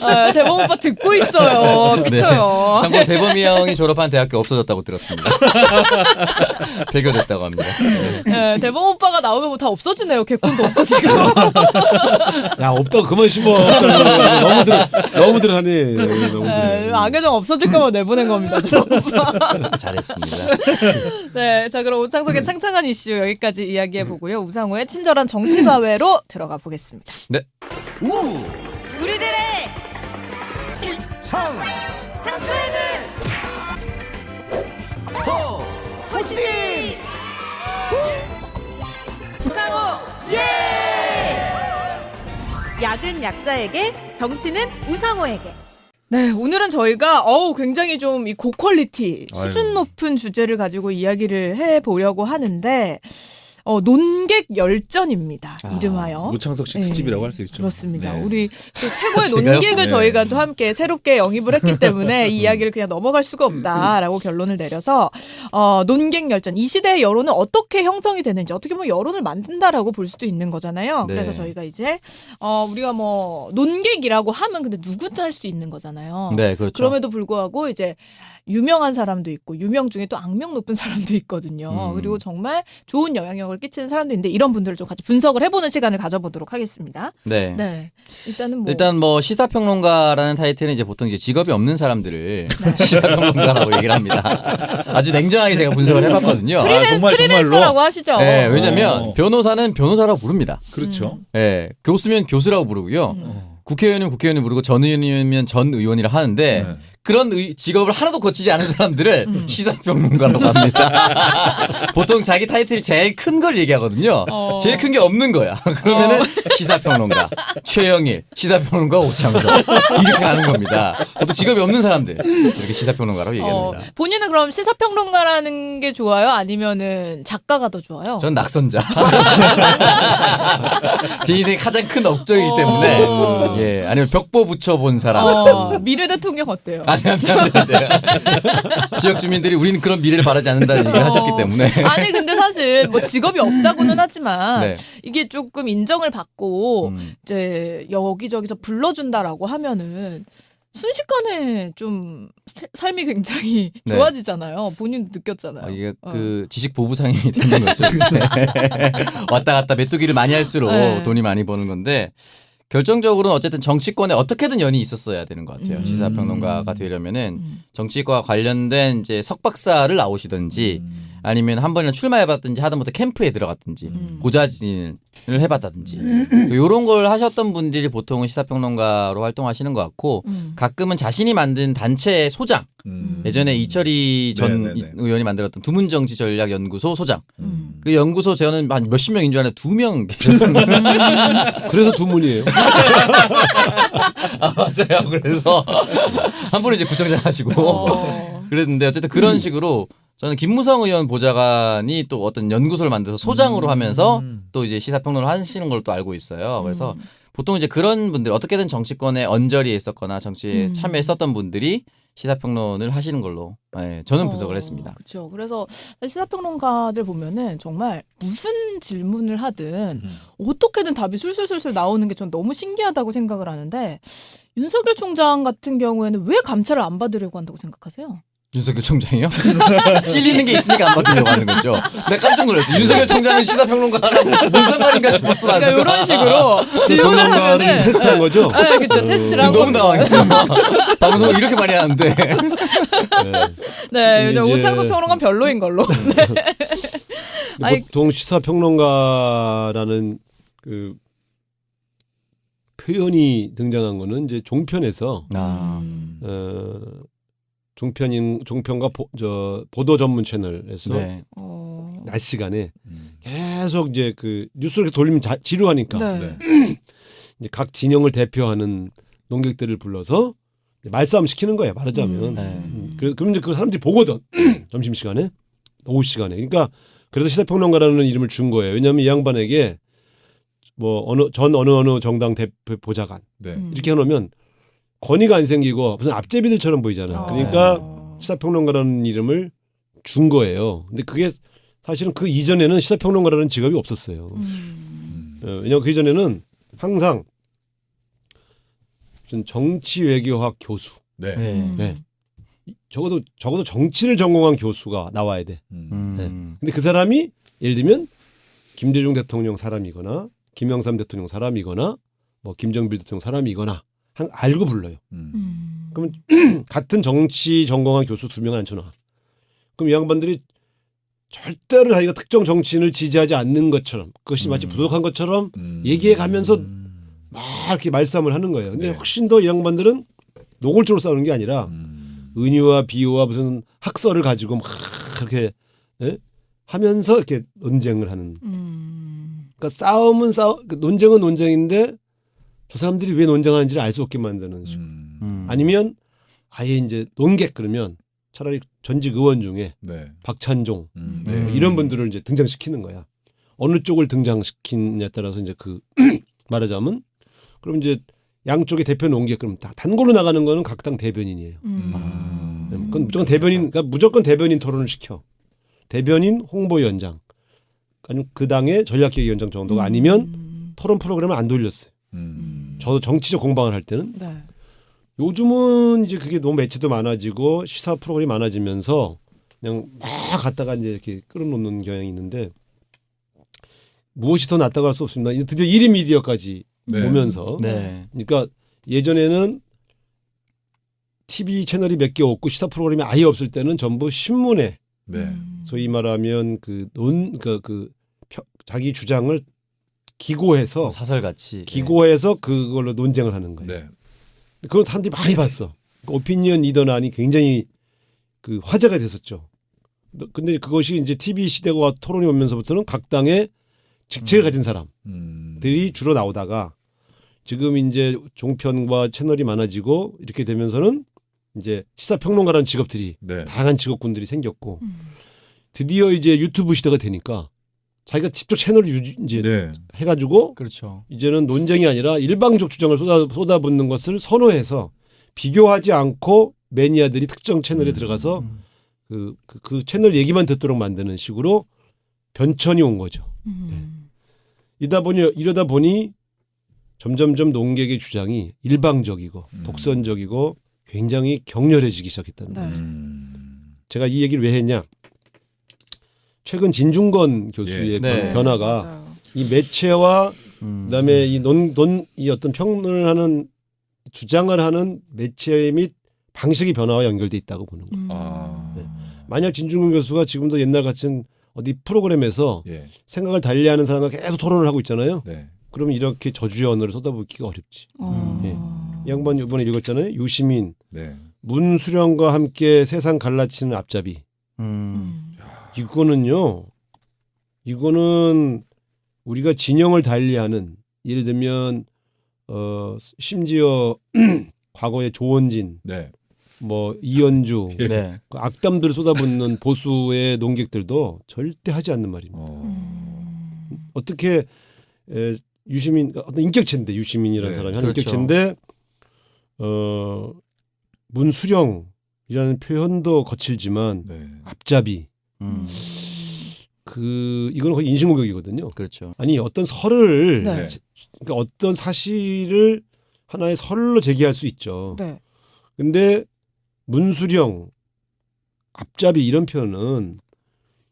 아, 대범 오빠 듣고 있어요. 미쳐요. 참고로 대범이 형이 졸업한 대학교 없어졌다고 들었습니다. 배교됐다고 합니다. 네. 네, 대범 오빠가 나오면 뭐 다 없어지네요. 개콘도 없어지고. 야 없다고 그만 심어. 너무들 하네. 너무들. 네, 악의정 없어질 거면 내보낸 겁니다. 대범 오빠. 잘했습니다. 네, 자 그럼 오창석의 창창한 이슈 여기까지 이야기해 보고요. 우상호의 친절한 정치가외로 들어가 보겠습니다. 네. 우리들의 약은 약사에게, 정치는 우상호에게. 네, 오늘은 저희가 굉장히 좀 이 고퀄리티 아유. 수준 높은 주제를 가지고 이야기를 해 보려고 하는데 논객 열전입니다. 이름하여. 노창석 씨 네. 특집이라고 할 수 있죠. 그렇습니다. 네. 우리 또 최고의 제가요? 논객을 네. 저희가 또 함께 새롭게 영입을 했기 때문에 이 이야기를 그냥 넘어갈 수가 없다라고 결론을 내려서 논객 열전 이 시대의 여론은 어떻게 형성이 되는지 어떻게 보면 여론을 만든다라고 볼 수도 있는 거잖아요. 네. 그래서 저희가 이제 우리가 뭐 논객이라고 하면 근데 누구도 할 수 있는 거잖아요. 네, 그렇죠. 그럼에도 불구하고 이제 유명한 사람도 있고 유명 중에 또 악명 높은 사람도 있거든요. 그리고 정말 좋은 영향력을 끼치는 사람도 있는데 이런 분들을 좀 같이 분석을 해보는 시간을 가져보도록 하겠습니다. 네. 네, 일단은 일단 뭐 시사평론가라는 타이틀은 이제 보통 이제 직업이 없는 사람들을 시사평론가라고 얘기를 합니다. 아주 냉정하게 제가 분석을 해봤거든요. 정말 프리랜서라고 정말로. 하시죠. 네, 왜냐면 어. 변호사는 변호사라고 부릅니다. 그렇죠. 네, 교수면 교수라고 부르고요. 국회의원이면 국회의원을 부르고 전 의원이면 전 의원이라 하는데 네. 그런 직업을 하나도 거치지 않은 사람들을 시사평론가라고 합니다. 보통 자기 타이틀 제일 큰 걸 얘기하거든요. 제일 큰 게 없는 거야. 그러면은 시사평론가 최영일, 시사평론가 오창석 이렇게 가는 겁니다. 보통 직업이 없는 사람들 이렇게 시사평론가라고 얘기합니다. 본인은 그럼 시사평론가라는 게 좋아요? 아니면은 작가가 더 좋아요? 전 낙선자. 제 인생의 가장 큰 업적이기 때문에 예 아니면 벽보 붙여본 사람. 미래 대통령 어때요? 안 돼. 지역 주민들이 우리는 그런 미래를 바라지 않는다는 얘기를 하셨기 때문에. 아니 근데 사실 뭐 직업이 없다고는 하지만 네. 이게 조금 인정을 받고 음. 이제 여기저기서 불러준다라고 하면은 순식간에 좀 삶이 굉장히 네. 좋아지잖아요. 본인도 느꼈잖아요. 이게 그 지식 보부상이 되는 거죠. 왔다 갔다 메뚜기를 많이 할수록 네. 돈이 많이 버는 건데 결정적으로는 어쨌든 정치권에 어떻게든 연이 있었어야 되는 것 같아요. 시사평론가가 되려면은 정치과 관련된 이제 석박사를 나오시든지 아니면 한 번이나 출마해봤든지 하다못해 캠프에 들어갔든지 보좌진을 해봤다든지 이런 걸 하셨던 분들이 보통은 시사평론가로 활동하시는 것 같고 가끔은 자신이 만든 단체 소장 예전에 이철희 전 네네네. 의원이 만들었던 두문정치전략연구소 소장 그 연구소 저는 한 몇십 명인 줄 알았는데 2명 계셨던 거예요. 그래서 두 문이에요. 아, 맞아요. 그래서 한 분은 이제 구청장 하시고 그랬는데 어쨌든 그런 식으로 저는 김무성 의원 보좌관이 또 어떤 연구소를 만들어서 소장으로 하면서 또 이제 시사평론을 하시는 걸 또 알고 있어요. 그래서 보통 이제 그런 분들 어떻게든 정치권에 언저리에 있었거나 정치에 참여했었던 분들이 시사평론을 하시는 걸로 저는 분석을 했습니다. 그렇죠. 그래서 시사평론가들 보면은 정말 무슨 질문을 하든 어떻게든 답이 술술술술 나오는 게 전 너무 신기하다고 생각을 하는데 윤석열 총장 같은 경우에는 왜 감찰을 안 받으려고 한다고 생각하세요? 윤석열 총장이요? 찔리는 게 있으니까 안 받으려고 하는 거죠. 내가 깜짝 놀랐어. 윤석열 총장은 시사평론가라고 뭔 상관인가 싶었어. 그러니까 이런 식으로 질문을 평론가를 하면은 테스트한 거죠. 네, 그렇죠. 테스트를 하고 너무 당황했어요. 방송을 이렇게 많이 하는데. 네, 이제- 오창석 평론가 별로인 걸로. 네. 근데 아이- 보통 시사평론가라는 그 표현이 등장한 거는 이제 종편에서 종편과 보도 전문 채널에서 네. 낮 시간에 계속 이제 그 뉴스를 이렇게 돌리면 지루하니까 네. 이제 각 진영을 대표하는 논객들을 불러서 말싸움 시키는 거예요. 말하자면. 네. 그럼 이제 그 사람들이 보거든. 점심 시간에, 오후 시간에. 그러니까 그래서 시사평론가라는 이름을 준 거예요. 왜냐하면 이 양반에게 뭐 어느 정당 대표 보좌관 네. 이렇게 해놓으면 권위가 안 생기고 무슨 앞제비들처럼 보이잖아요. 그러니까 시사평론가라는 이름을 준 거예요. 근데 그게 사실은 그 이전에는 시사평론가라는 직업이 없었어요. 왜냐하면 그 이전에는 항상 무슨 정치 외교학 교수, 네. 네. 적어도 정치를 전공한 교수가 나와야 돼. 근데 그 사람이 예를 들면 김대중 대통령 사람이거나 김영삼 대통령 사람이거나 뭐 김정필 대통령 사람이거나 알고 불러요. 그러면 같은 정치 전공한 교수 2명을 앉혀놔. 그럼 이 양반들이 절대로 자기가 특정 정치인을 지지하지 않는 것처럼 그것이 마치 부족한 것처럼 얘기해 가면서 막 이렇게 말싸움을 하는 거예요. 근데 네. 훨씬 더 이 양반들은 노골적으로 싸우는 게 아니라 은유와 비유와 무슨 학설을 가지고 막 그렇게 하면서 이렇게 논쟁을 하는. 그러니까 논쟁은 논쟁인데 저 사람들이 왜 논쟁하는지를 알 수 없게 만드는 식으로. 아니면 아예 이제 논객 그러면 차라리 전직 의원 중에 네. 박찬종 네. 뭐 이런 분들을 이제 등장시키는 거야. 어느 쪽을 등장시키느냐에 따라서 이제 그 말하자면 그럼 이제 양쪽의 대표 논객 그럼 다 단골로 나가는 거는 각 당 대변인이에요. 그건 무조건 그러니까 무조건 대변인 토론을 시켜. 대변인 홍보위원장 아니면 그 당의 전략기획위원장 정도가 아니면 토론 프로그램을 안 돌렸어요. 저도 정치적 공방을 할 때는 네. 요즘은 이제 그게 너무 매체도 많아지고 시사 프로그램이 많아지면서 그냥 막 갖다가 이제 이렇게 끌어놓는 경향이 있는데 무엇이 더 낫다고 할 수 없습니다. 이제 드디어 1인 미디어까지 네. 오면서 네. 그러니까 예전에는 TV 채널이 몇 개 없고 시사 프로그램이 아예 없을 때는 전부 신문에 네. 소위 말하면 자기 주장을 기고해서 사설같이. 그걸로 논쟁을 하는 거예요. 네. 그건 사람들이 많이 봤어. 오피니언 리더난이 굉장히 그 화제가 됐었죠. 근데 그것이 이제 TV 시대가 토론이 오면서부터는 각 당의 직책을 가진 사람들이 주로 나오다가 지금 이제 종편과 채널이 많아지고 이렇게 되면서는 이제 시사평론가라는 직업들이 네. 다양한 직업군들이 생겼고 드디어 이제 유튜브 시대가 되니까 자기가 직접 채널을 이제 네. 해가지고 그렇죠. 이제는 논쟁이 아니라 일방적 주장을 쏟아붓는 것을 선호해서 비교하지 않고 매니아들이 특정 채널에 들어가서 그 채널 얘기만 듣도록 만드는 식으로 변천이 온 거죠. 이러다 보니 점점점 농객의 주장이 일방적이고 독선적이고 굉장히 격렬해지기 시작했다는 네. 거죠. 제가 이 얘기를 왜 했냐? 최근 진중권 교수의 네. 변화가 맞아요. 이 매체와 그다음에 이 어떤 평론을 하는 주장을 하는 매체 및 방식의 변화와 연결돼 있다고 보는 거예요. 아. 네. 만약 진중권 교수가 지금도 옛날 같은 어디 프로그램에서 예. 생각을 달리하는 사람과 계속 토론을 하고 있잖아요. 네. 그러면 이렇게 저주의 언어를 쏟아붓기가 어렵지. 예. 이 양반 이번에 읽었잖아요. 유시민, 네. 문수령과 함께 세상 갈라치는 앞잡이. 이거는 우리가 진영을 달리하는 예를 들면 심지어 과거에 조원진, 네. 뭐 이현주 네. 그 악담들을 쏟아붓는 보수의 논객들도 절대 하지 않는 말입니다. 어떻게 유시민 어떤 인격체인데 유시민이라는 네, 사람이 하는 그렇죠. 인격체인데 문수령이라는 표현도 거칠지만 네. 앞잡이 이건 거의 인신공격이거든요. 그렇죠. 아니 어떤 설을 네. 그러니까 어떤 사실을 하나의 설로 제기할 수 있죠. 네. 근데 문수령, 앞잡이 이런 표현은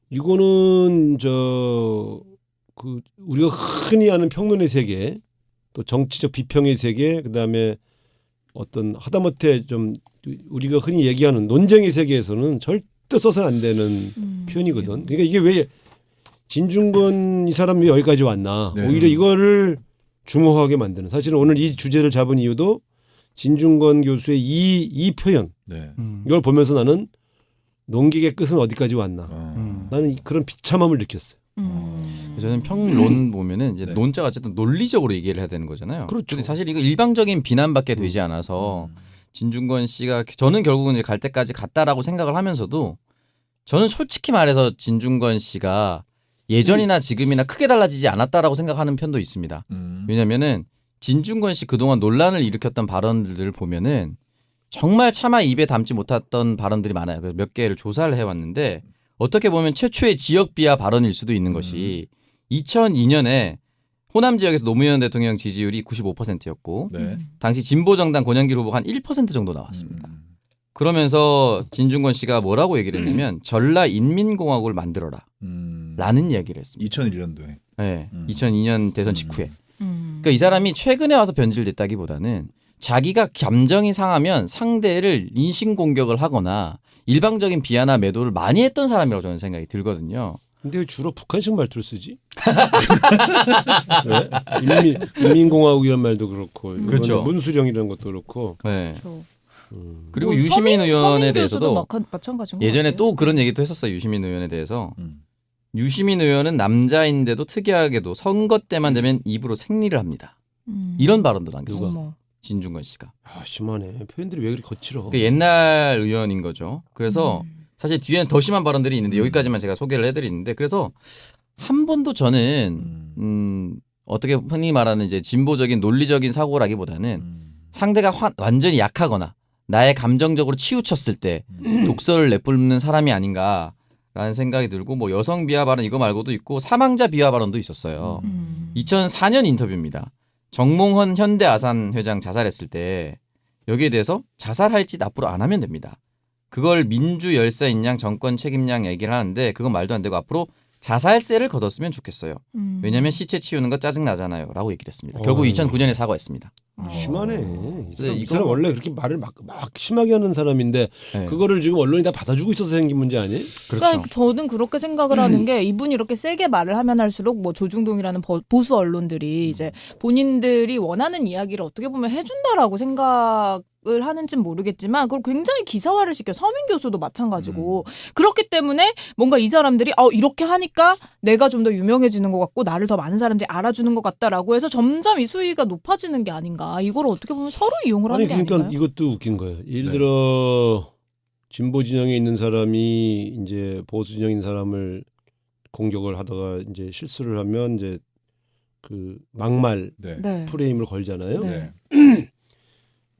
이거는 우리가 흔히 아는 평론의 세계, 또 정치적 비평의 세계, 그다음에 어떤 하다못해 좀 우리가 흔히 얘기하는 논쟁의 세계에서는 절대 써서는 안 되는 표현이거든. 그러니까 이게 왜 진중권 이 사람이 여기까지 왔나? 네. 오히려 이거를 주목하게 만드는. 사실은 오늘 이 주제를 잡은 이유도 진중권 교수의 이 표현 네. 이걸 보면서 나는 농객의 끝은 어디까지 왔나? 아. 나는 그런 비참함을 느꼈어요. 저는 평론 보면은 이제 네. 논자가 어쨌든 논리적으로 얘기를 해야 되는 거잖아요. 그렇죠. 근데 사실 이거 일방적인 비난밖에 되지 않아서 진중권 씨가 저는 결국은 이제 갈 때까지 갔다라고 생각을 하면서도 저는 솔직히 말해서 진중권 씨가 예전이나 지금이나 크게 달라지지 않았다라고 생각하는 편도 있습니다. 왜냐면은 진중권 씨 그동안 논란을 일으켰던 발언들을 보면은 정말 차마 입에 담지 못했던 발언들이 많아요. 그래서 몇 개를 조사를 해왔는데 어떻게 보면 최초의 지역 비하 발언일 수도 있는 것이 2002년에 호남 지역에서 노무현 대통령 지지율이 95%였고 네. 당시 진보정당 권영길 후보가 한 1% 정도 나왔습니다. 그러면서 진중권 씨가 뭐라고 얘기를 했냐면 전라 인민공화국을 만들어라 라는 이야기를 했습니다. 2001년도에. 네, 2002년 대선 직후에. 그러니까 이 사람이 최근에 와서 변질됐다기보다는 자기가 감정이 상하면 상대를 인신공격을 하거나 일방적인 비하나 매도를 많이 했던 사람이라고 저는 생각이 들거든요. 근데 왜 주로 북한식 말투를 쓰지? 왜? 인민공화국이란 말도 그렇고 그렇죠. 문수령이라는 것도 그렇고 네. 그렇죠. 그리고 뭐 유시민 서민 의원에 교수도 대해서도 마찬가지인 것 예전에 같아요. 또 그런 얘기도 했었어요. 유시민 의원에 대해서. 음. 유시민 의원은 남자인데도 특이하게도 선거 때만 되면 입으로 생리를 합니다. 이런 발언도 남겼어요. 어머. 진중권 씨가. 아 심하네. 표현들이 왜 그렇게 거칠어? 그 옛날 의원인 거죠. 그래서 사실 뒤에는 더 심한 발언들이 있는데 여기까지만 제가 소개를 해드리는데 그래서 한 번도 저는 어떻게 흔히 말하는 이제 진보적인 논리적인 사고라기보다는 상대가 완전히 약하거나 나의 감정적으로 치우쳤을 때 독설을 내뿜는 사람이 아닌가라는 생각이 들고 뭐 여성 비하 발언 이거 말고도 있고 사망자 비하 발언도 있었어요. 2004년 인터뷰입니다. 정몽헌 현대아산 회장 자살했을 때 여기에 대해서 자살할 짓 앞으로 안 하면 됩니다. 그걸 민주 열사인 양 정권 책임 양 얘기를 하는데 그건 말도 안 되고 앞으로 자살세를 걷었으면 좋겠어요. 왜냐하면 시체 치우는 거 짜증 나잖아요. 라고 얘기를 했습니다. 결국 2009년에 사과했습니다. 심하네. 이 이거- 사람 원래 그렇게 말을 막 심하게 하는 사람인데 네. 그거를 지금 언론이 다 받아주고 있어서 생긴 문제 아니에요? 그렇죠. 그러니까 저는 그렇게 생각을 하는 게 이분이 이렇게 세게 말을 하면 할수록 뭐 조중동이라는 보수 언론들이 이제 본인들이 원하는 이야기를 어떻게 보면 해준다라고 생각을 하는지는 모르겠지만 그걸 굉장히 기사화를 시켜 서민 교수도 마찬가지고 그렇기 때문에 뭔가 이 사람들이 이렇게 하니까 내가 좀 더 유명해지는 것 같고 나를 더 많은 사람들이 알아주는 것 같다라고 해서 점점 이 수위가 높아지는 게 아닌가 이걸 어떻게 보면 서로 이용을 하는 아니 게 그러니까 아닌가요? 이것도 웃긴 거예요. 예를 네. 들어 진보 진영에 있는 사람이 이제 보수 진영에 있는 사람을 공격을 하다가 이제 실수를 하면 이제 그 막말 네. 네. 프레임을 걸잖아요. 네.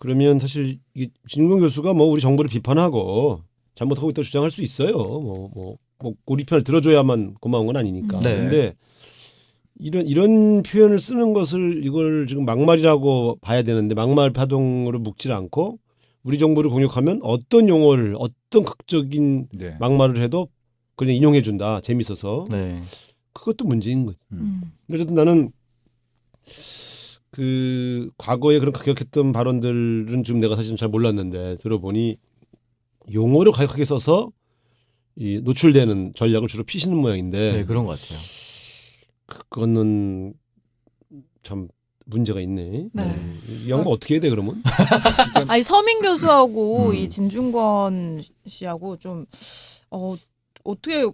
그러면 사실 이게 진중권 교수가 뭐 우리 정부를 비판하고 잘못하고 있다고 주장할 수 있어요. 뭐 우리 편을 들어줘야만 고마운 건 아니니까. 네. 근데 이런 표현을 쓰는 것을 이걸 지금 막말이라고 봐야 되는데 막말 파동으로 묶질 않고 우리 정부를 공격하면 어떤 용어를 어떤 극적인 네. 막말을 해도 그냥 인용해 준다. 재밌어서. 네. 그것도 문제인 거지. 음. 근데 어쨌든 나는 그 과거에 그런 극격했던 발언들은 지금 내가 사실은 잘 몰랐는데 들어보니 용어를 과격하게 써서 이 노출되는 전략을 주로 피시는 모양인데 네, 그런 것 같아요. 그거는 참 문제가 있네. 네. 이 양반 어떻게 해야 돼 그러면? 아니 서민 교수하고 이 진중권 씨하고 좀 어떻게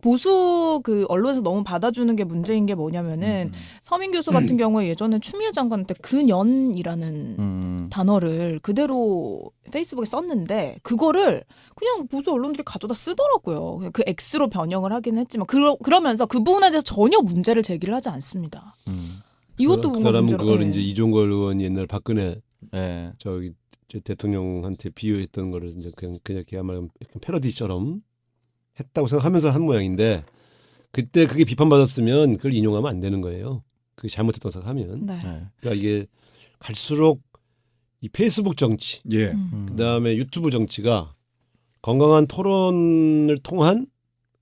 보수 그 언론에서 너무 받아주는 게 문제인 게 뭐냐면은 서민 교수 같은 경우에 예전에 추미애 장관 때 근연이라는 단어를 그대로 페이스북에 썼는데 그거를 그냥 보수 언론들이 가져다 쓰더라고요. 그 X로 변형을 하긴 했지만 그러면서 그 부분에 대해서 전혀 문제를 제기를 하지 않습니다. 이것도 그 뭔가 사람은 문제로. 그걸 네. 이제 이종걸 의원이 옛날 박근혜 네. 저기 대통령한테 비유했던 거를 이제 그냥 그야말로 패러디처럼 했다고 생각하면서 한 모양인데 그때 그게 비판받았으면 그걸 인용하면 안 되는 거예요. 그게 잘못했다고 생각하면. 네. 네. 그러니까 이게 갈수록 이 페이스북 정치, 예. 그다음에 유튜브 정치가 건강한 토론을 통한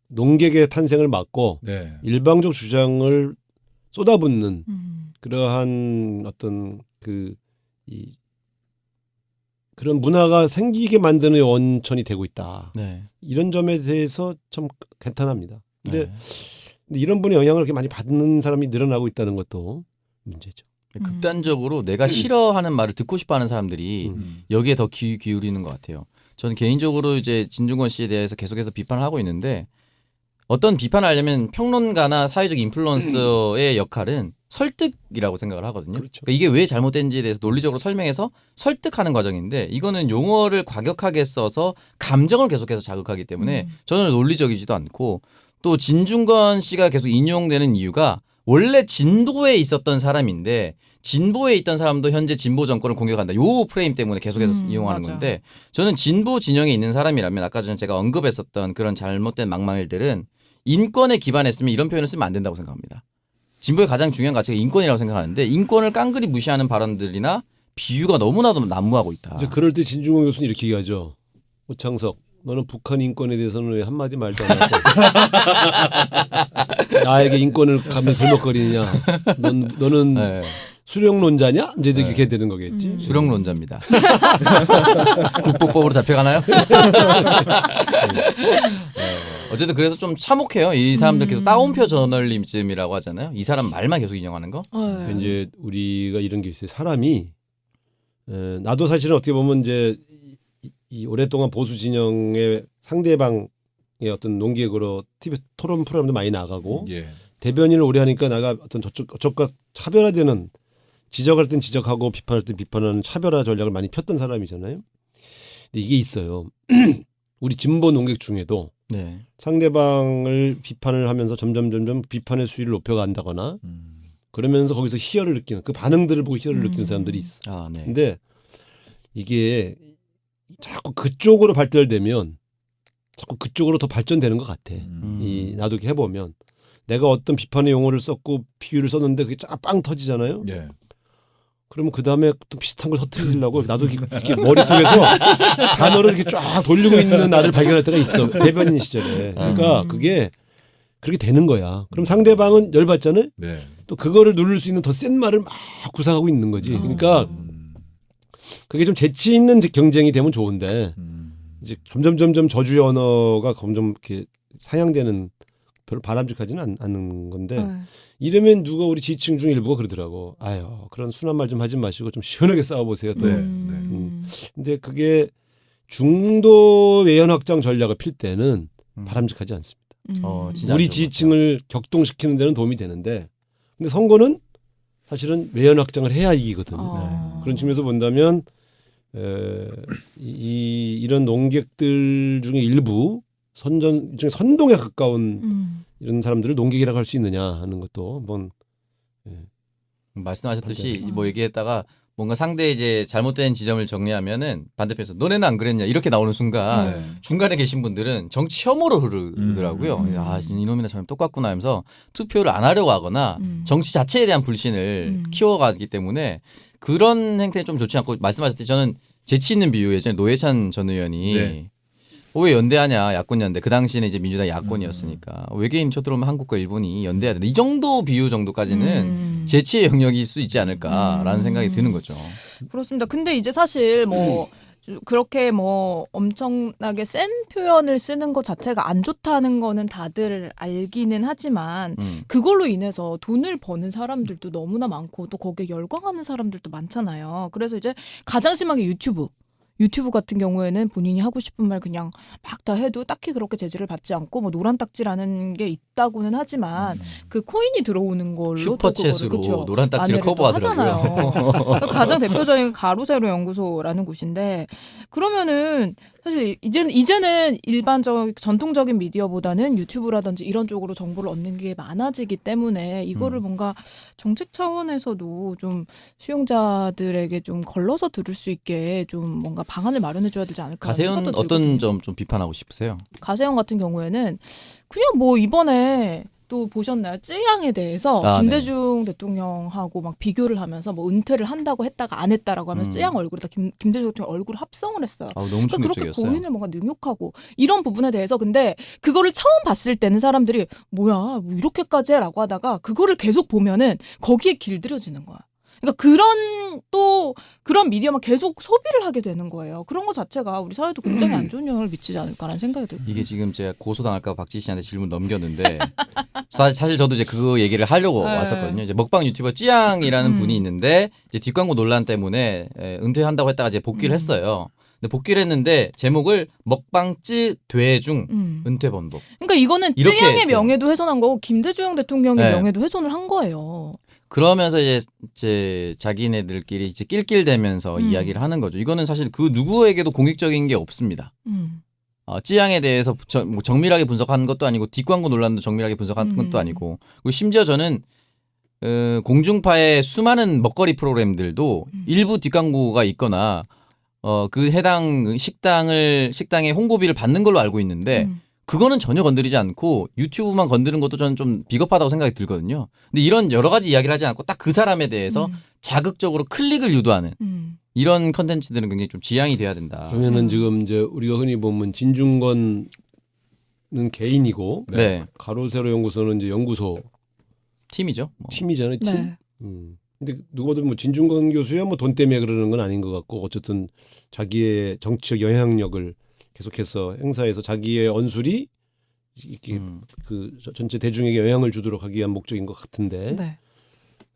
농객의 탄생을 막고 네. 일방적 주장을 쏟아붓는 음. 그러한 어떤 그런 문화가 생기게 만드는 원천이 되고 있다. 네. 이런 점에 대해서 참 개탄합니다. 근데, 네. 근데 이런 분의 영향을 이렇게 많이 받는 사람이 늘어나고 있다는 것도 문제죠. 극단적으로 내가 싫어하는 말을 듣고 싶어하는 사람들이 여기에 더 기울이는 것 같아요. 저는 개인적으로 이제 진중권 씨에 대해서 계속해서 비판을 하고 있는데 어떤 비판을 하려면 평론가나 사회적 인플루언서의 역할은 설득이라고 생각을 하거든요. 그렇죠. 그러니까 이게 왜 잘못된지에 대해서 논리적으로 설명해서 설득하는 과정인데 이거는 용어를 과격하게 써서 감정을 계속해서 자극하기 때문에 저는 논리적이지도 않고 또 진중권 씨가 계속 인용되는 이유가 원래 진보에 있었던 사람인데 진보에 있던 사람도 현재 진보 정권을 공격한다. 요 프레임 때문에 계속해서 이용하는 맞아. 건데 저는 진보 진영에 있는 사람이라면 아까 전에 제가 언급했었던 그런 잘못된 막말들은 인권에 기반했으면 이런 표현을 쓰면 안 된다고 생각합니다. 진보의 가장 중요한 가치가 인권이라고 생각하는데 인권을 깡그리 무시하는 발언들이나 비유가 너무나도 난무하고 있다. 이제 그럴 때 진중권 교수는 이렇게 얘기하죠. 오창석, 너는 북한 인권에 대해서는 왜 한마디 말도 안 하고 나에게 인권을 감히 들먹거리느냐. 너는 네. 수령론자냐? 이제 이렇게 되는 거겠지. 수령론자입니다. 국보법으로 잡혀가나요? 어쨌든 그래서 좀 참혹해요. 이 사람들 계속 따옴표 저널리즘이라고 하잖아요. 이 사람 말만 계속 인용하는 거. 네. 이제 우리가 이런 게 있어요. 사람이 나도 사실은 어떻게 보면 이제 이 오랫동안 보수 진영의 상대방의 어떤 논객으로 TV 토론 프로그램도 많이 나가고 예. 대변인을 오래 하니까 내가 어떤 저쪽과 차별화되는 지적할 땐 지적하고 비판할 땐 비판하는 차별화 전략을 많이 폈던 사람이잖아요. 근데 이게 있어요. 우리 진보 논객 중에도 네. 상대방을 비판을 하면서 점점 비판의 수위를 높여간다거나 그러면서 거기서 희열을 느끼는 그 반응들을 보고 희열을 느끼는 사람들이 있어. 아, 네. 근데 이게 자꾸 그쪽으로 발달되면 자꾸 그쪽으로 더 발전되는 것 같아. 이 나도 이렇게 해보면 내가 어떤 비판의 용어를 썼고 비유를 썼는데 그게 쫙 빵 터지잖아요. 예. 그러면 그 다음에 또 비슷한 걸 터뜨리려고 나도 이렇게 머릿속에서 단어를 이렇게 쫙 돌리고 있는 나를 발견할 때가 있어. 대변인 시절에. 그러니까 그게 그렇게 되는 거야. 그럼 상대방은 열받잖아요. 네. 또 그거를 누를 수 있는 더 센 말을 막 구상하고 있는 거지. 그러니까 그게 좀 재치 있는 경쟁이 되면 좋은데 이제 점점 저주의 언어가 점점 이렇게 사양되는 별로 바람직하지는 않는 건데 네. 이러면 누가 우리 지지층 중 일부가 그러더라고. 아유 그런 순한 말 좀 하지 마시고 좀 시원하게 싸워보세요. 또. 네. 근데 그게 중도 외연 확장 전략을 필 때는 바람직하지 않습니다. 진짜 우리 안 좋은 지지층을 격동시키는 데는 도움이 되는데 근데 선거는 사실은 외연 확장을 해야 이기거든요. 그런 측면에서 본다면 이런 논객들 중에 일부 일종의 선동에 가까운 이런 사람들을 논객이라고 할 수 있느냐 하는 것도 한번 말씀하셨듯이 뭐 얘기했다가 뭔가 상대의 이제 잘못된 지점을 정리하면은 반대편에서 너네는 안 그랬냐 이렇게 나오는 순간 네. 중간에 계신 분들은 정치 혐오로 흐르더라고요. 아 이놈이나 저놈 똑같구나 하면서 투표를 안 하려고 하거나 정치 자체에 대한 불신을 키워가기 때문에 그런 행태는 좀 좋지 않고 말씀하셨듯이 저는 재치 있는 비유 예전에 노회찬 전 의원이 네. 왜 연대하냐 야권 연대 그 당시에는 이제 민주당 야권이었으니까 외계인 쳐들어오면 한국과 일본이 연대해야 된다 이 정도 비유 정도까지는 재치의 영역일 수 있지 않을까라는 생각이 드는 거죠. 그렇습니다. 근데 이제 사실 뭐 그렇게 뭐 엄청나게 센 표현을 쓰는 것 자체가 안 좋다는 거는 다들 알기는 하지만 그걸로 인해서 돈을 버는 사람들도 너무나 많고 또 거기에 열광하는 사람들도 많잖아요. 그래서 이제 가장 심하게 유튜브 같은 경우에는 본인이 하고 싶은 말 그냥 막 다 해도 딱히 그렇게 제지를 받지 않고 뭐 노란 딱지라는 게 있다고는 하지만 그 코인이 들어오는 걸로 슈퍼챗으로 노란 딱지를 커버하더라고요. 그러니까 가장 대표적인 가로세로 연구소라는 곳인데 그러면은 사실 이제는 일반적 전통적인 미디어보다는 유튜브라든지 이런 쪽으로 정보를 얻는 게 많아지기 때문에 이거를 뭔가 정책 차원에서도 좀 수용자들에게 좀 걸러서 들을 수 있게 좀 뭔가 방안을 마련해 줘야 되지 않을까. 가세현 어떤 점 좀 비판하고 싶으세요? 가세현 같은 경우에는 그냥 뭐 이번에 또 보셨나요? 쯔양에 대해서 김대중 대통령하고 막 비교를 하면서 뭐 은퇴를 한다고 했다가 안 했다라고 하면서 쯔양 얼굴에다 김대중 대통령 얼굴 합성을 했어요. 너무 그러니까 그렇게 충격적이었어요. 고인을 뭔가 능욕하고 이런 부분에 대해서 근데 그거를 처음 봤을 때는 사람들이 뭐야 뭐 이렇게까지 해라고 하다가 그거를 계속 보면은 거기에 길들여지는 거야. 그러니까 그런 미디어만 계속 소비를 하게 되는 거예요. 그런 것 자체가 우리 사회도 굉장히 안 좋은 영향을 미치지 않을까라는 생각이 들어요. 이게 지금 제가 고소당할까 박지 씨한테 질문 넘겼는데 사실 저도 이제 그 얘기를 하려고 왔었거든요. 이제 먹방 유튜버 찌양이라는 분이 있는데 이제 뒷광고 논란 때문에 은퇴한다고 했다가 이제 복귀를 했어요. 근데 복귀를 했는데 제목을 먹방 찌되중 은퇴 번복. 그러니까 이거는 이렇게 찌양의 했대요. 명예도 훼손한 거고 김대중 대통령의 네. 명예도 훼손을 한 거예요. 그러면서 이제 자기네들끼리 이제 낄낄대면서 이야기를 하는 거죠. 이거는 사실 그 누구에게도 공익적인 게 없습니다. 찌양에 대해서 뭐 정밀하게 분석한 것도 아니고 뒷광고 논란도 정밀하게 분석한 것도 아니고 그리고 심지어 저는 공중파의 수많은 먹거리 프로그램들도 일부 뒷광고가 있거나 그 해당 식당의 홍보비를 받는 걸로 알고 있는데 그거는 전혀 건드리지 않고 유튜브만 건드는 것도 저는 좀 비겁하다고 생각이 들거든요. 근데 이런 여러 가지 이야기를 하지 않고 딱 그 사람에 대해서 자극적으로 클릭을 유도하는 이런 컨텐츠들은 굉장히 좀 지양이 돼야 된다. 그러면은 지금 이제 우리가 흔히 보면 진중권은 개인이고 네. 가로세로 연구소는 이제 연구소 팀이죠. 뭐. 팀이잖아요. 팀. 네. 근데 누가 봐도 뭐 진중권 교수야 뭐 돈 때문에 그러는 건 아닌 것 같고 어쨌든 자기의 정치적 영향력을 계속해서 행사해서 자기의 언술이 이렇게 그 전체 대중에게 영향을 주도록 하기 위한 목적인 것 같은데 네.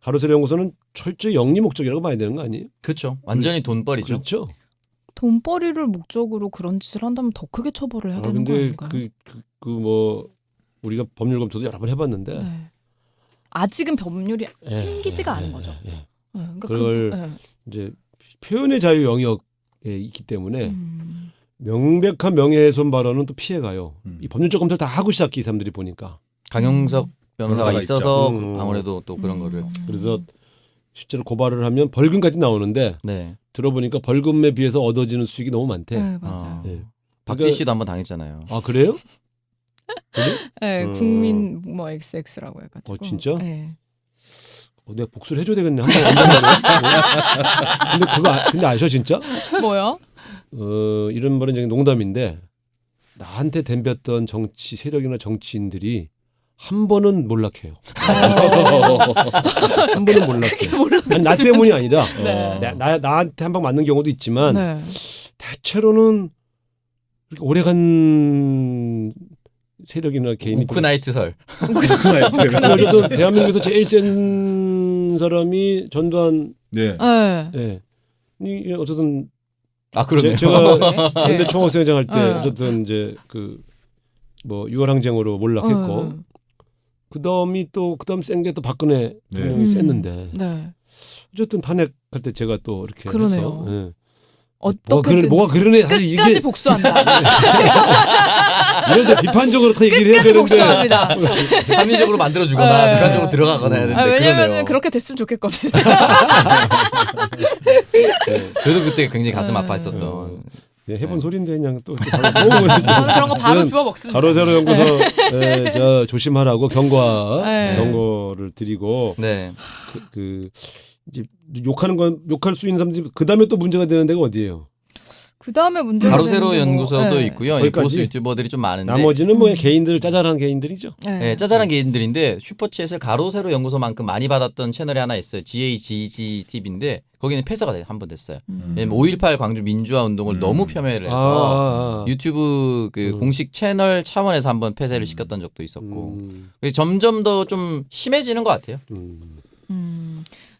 가로세로 연구소는 철저히 영리 목적이라고 봐야 되는 거 아니에요? 그렇죠. 완전히 돈벌이죠. 그렇죠. 돈벌이를 목적으로 그런 짓을 한다면 더 크게 처벌을 해야 되는 거 근데 아닌가요? 그 뭐 우리가 법률 검토도 여러 번 해봤는데 네. 아직은 법률이 생기지가 않은 거죠. 네, 그러니까 그걸 이제 표현의 자유 영역에 있기 때문에 명백한 명예훼손 발언은 또 피해가요. 이 법률적 검토를 다 하고 시작해 이 사람들이 보니까. 강용석 변호사가 변호사가 있어서 있죠. 아무래도 또 그런 거를 그래서 실제로 고발을 하면 벌금까지 나오는데 네. 들어보니까 벌금에 비해서 얻어지는 수익이 너무 많대. 네, 맞아요. 예. 박지 씨도 한번 당했잖아요. 아 그래요? 네, 국민 뭐 XX라고 해가지고. 진짜? 네. 내가 복수를 해줘야 되겠네. 근데 근데 아셔 진짜? 뭐요? 이런 말은 그냥 농담인데 나한테 덤볐던 정치 세력이나 정치인들이 한 번은 몰락해요. 한 번은 몰락해. 아니, 나 때문이 아니라 네. 나한테 한 방 맞는 경우도 있지만 네. 대체로는 오래간 세력이나 개인이 오크나이트설. 어쨌든 대한민국에서 제일 센 사람이 전두환. 네. 네. 예. 이 어쨌든 그러네요. 제가 연대 네. 총학생회장 할 때 네. 어쨌든 이제 그 뭐 유월항쟁으로 몰락했고 그다음 센 게 또 박근혜 대통령이 셌는데 네. 어쨌든 탄핵할 때 제가 또 이렇게 그러네요. 해서 예. 어떻게 뭐가 그러네 사실 끝까지 이게 복수한다. 이런 데 비판적으로 다 얘기를 해야 끝까지 되는데 복수합니다. 합리적으로 만들어주거나 네. 비판적으로 들어가거나 해야 되는데 왜냐면 그러네요. 그렇게 됐으면 좋겠거든요. 저도 그때 굉장히 가슴 네. 아파했었던. 예, 해본 네. 소리인데 그냥 또 저는 그런 거 바로 저는 주워 먹습니다. 가로세로 연구소 저 조심하라고 네. 경고를 드리고 네. 그 이제 욕할 수 있는 사람들이 그 다음에 또 문제가 되는 데가 어디예요? 그 다음에 문제가 가로세로 되는 게 뭐, 연구소도 네. 있고요. 거기까지? 보수 유튜버들이 좀 많은데. 나머지는 뭐 그냥 개인들 짜잘한 개인들이죠. 네. 네, 짜잘한 개인들인데 슈퍼챗을 가로세로 연구소만큼 많이 받았던 채널이 하나 있어요. GAGGTV인데 거기는 폐쇄가 한 번 됐어요. 왜냐면 5.18 광주 민주화 운동을 너무 폄훼를 해서 유튜브 그 공식 채널 차원에서 한번 폐쇄를 시켰던 적도 있었고 점점 더 좀 심해지는 것 같아요.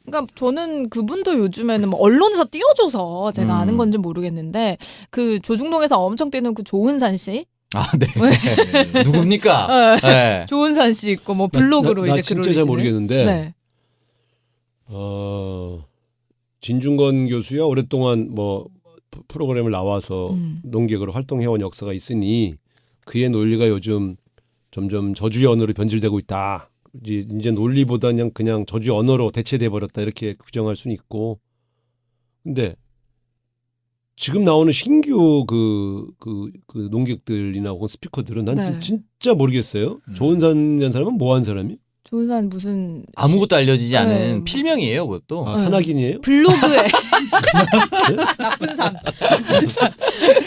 그러니까 저는 그분도 요즘에는 뭐 언론에서 띄워줘서 제가 아는 건지 모르겠는데 그 조중동에서 엄청 뛰는 그 조은산 씨, 아, 네. 누굽니까? 네. 조은산 씨 있고 뭐 블로그로 나 이제 진짜 글을 잘 올리시는. 모르겠는데 네. 진중권 교수야 오랫동안 뭐 프로그램을 나와서 농객으로 활동해온 역사가 있으니 그의 논리가 요즘 점점 저주의 언어로 변질되고 있다. 이제 논리보다 그냥 저주의 언어로 대체돼 버렸다 이렇게 규정할 수는 있고. 근데 지금 나오는 신규 그 농객들이나 혹은 스피커들은 난 네. 진짜 모르겠어요. 조은산이라는 사람은 뭐 한 사람이? 조은산 무슨 아무것도 알려지지 않은 네. 필명이에요, 그것도. 아, 산악인이에요? 블로그에 나쁜 산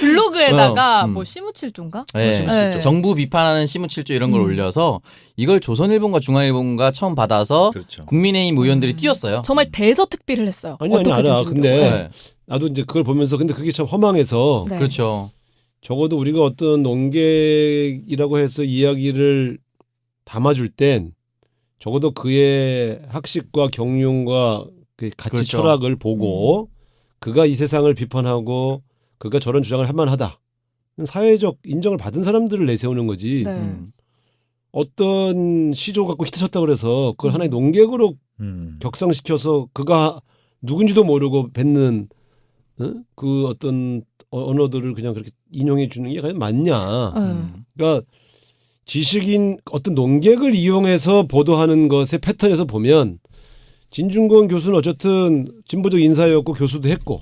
블로그에다가 뭐 시무칠조인가? 네. 네. 정부 비판하는 시무칠조 이런 걸 올려서 이걸 조선일보가 중앙일보가 처음 받아서 그렇죠. 국민의힘 의원들이 띄웠어요. 정말 대서특비를 했어요. 아니 어떻게 알아. 된지 근데 모르겠고. 네. 나도 이제 그걸 보면서 근데 그게 참 허망해서 네. 그렇죠. 적어도 우리가 어떤 농객이라고 해서 이야기를 담아줄 땐 적어도 그의 학식과 경륜과 그 가치 그렇죠. 철학을 보고 그가 이 세상을 비판하고 그가 저런 주장을 할 만하다. 사회적 인정을 받은 사람들을 내세우는 거지. 네. 어떤 시조 갖고 히트쳤다고 그래서 그걸 하나의 농객으로 격상시켜서 그가 누군지도 모르고 뱉는 그 어떤 언어들을 그냥 그렇게 인용해 주는 게 과연 맞냐. 그러니까 지식인 어떤 농객을 이용해서 보도하는 것의 패턴에서 보면 진중권 교수는 어쨌든 진보적 인사였고 교수도 했고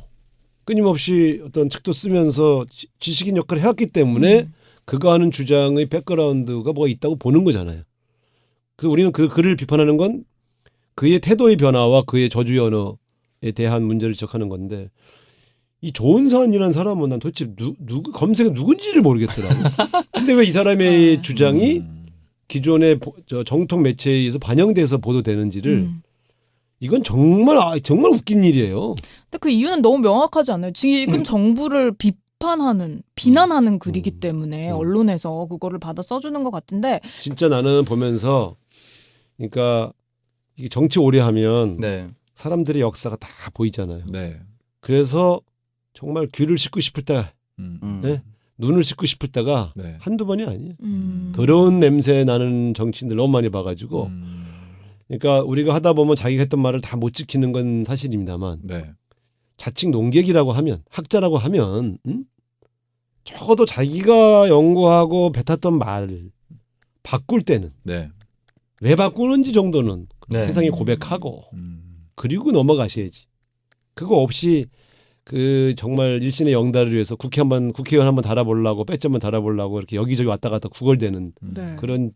끊임없이 어떤 책도 쓰면서 지식인 역할을 해왔기 때문에 그가 하는 주장의 백그라운드가 뭐가 있다고 보는 거잖아요. 그래서 우리는 그 글을 비판하는 건 그의 태도의 변화와 그의 저주의 언어에 대한 문제를 지적하는 건데 이 조은산이라는 사람은 난 도대체 검색에 누군지를 모르겠더라고. 근데 왜 이 사람의 주장이 기존의 정통 매체에 의해서 반영돼서 보도되는지를 이건 정말 웃긴 일이에요. 근데 그 이유는 너무 명확하지 않아요. 지금 정부를 비난하는 글이기 때문에 언론에서 그거를 받아 써주는 것 같은데 진짜 나는 보면서 그러니까 이게 정치 오래 하면 네. 사람들의 역사가 다 보이잖아요. 네. 그래서 정말 귀를 씻고 싶을 때 네? 눈을 씻고 싶을 때가 네. 한두 번이 아니에요. 더러운 냄새 나는 정치인들 너무 많이 봐가지고 그러니까 우리가 하다 보면 자기가 했던 말을 다 못 지키는 건 사실입니다만 네. 자칭 농객이라고 하면 학자라고 하면 적어도 자기가 연구하고 뱉었던 말을 바꿀 때는 네. 왜 바꾸는지 정도는 네. 세상에 고백하고 그리고 넘어가셔야지. 그거 없이 그 정말 일신의 영달을 위해서 국회의원 한번 달아보려고 배지 한번 달아보려고 이렇게 여기저기 왔다 갔다 구걸대는 네. 그런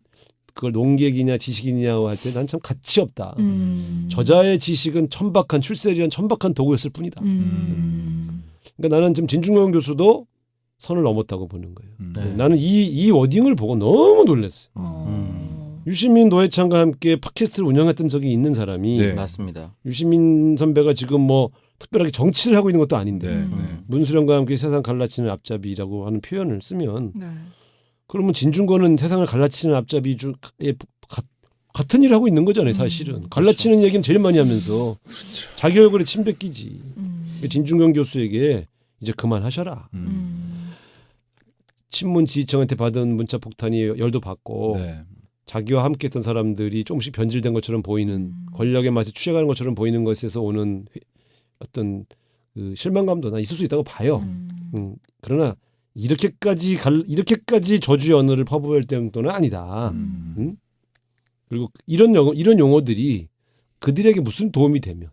그걸 농객이냐 지식이냐고 할 때 난 참 가치 없다. 저자의 지식은 천박한 출세리한 천박한 도구였을 뿐이다. 그러니까 나는 지금 진중권 교수도 선을 넘었다고 보는 거예요. 네. 나는 이 워딩을 보고 너무 놀랐어요. 유시민 노회찬과 함께 팟캐스트를 운영했던 적이 있는 사람이 네. 맞습니다. 유시민 선배가 지금 뭐 특별하게 정치를 하고 있는 것도 아닌데 네. 네. 문수령과 함께 세상 갈라치는 앞잡이라고 하는 표현을 쓰면 네. 그러면 진중권은 세상을 갈라치는 앞잡이 같은 일을 하고 있는 거잖아요. 사실은 갈라치는 얘기는 제일 많이 하면서 자기 얼굴에 침 뱉기지. 진중권 교수에게 이제 그만하셔라. 친문 지지층한테 받은 문자 폭탄이 열도 받고 네. 자기와 함께했던 사람들이 조금씩 변질된 것처럼 보이는 권력의 맛에 취해가는 것처럼 보이는 것에서 오는 어떤 그 실망감도 나 있을 수 있다고 봐요. 그러나 이렇게까지 저주의 언어를 퍼부을 정도는 아니다. 응? 그리고 이런 용어들이 그들에게 무슨 도움이 되면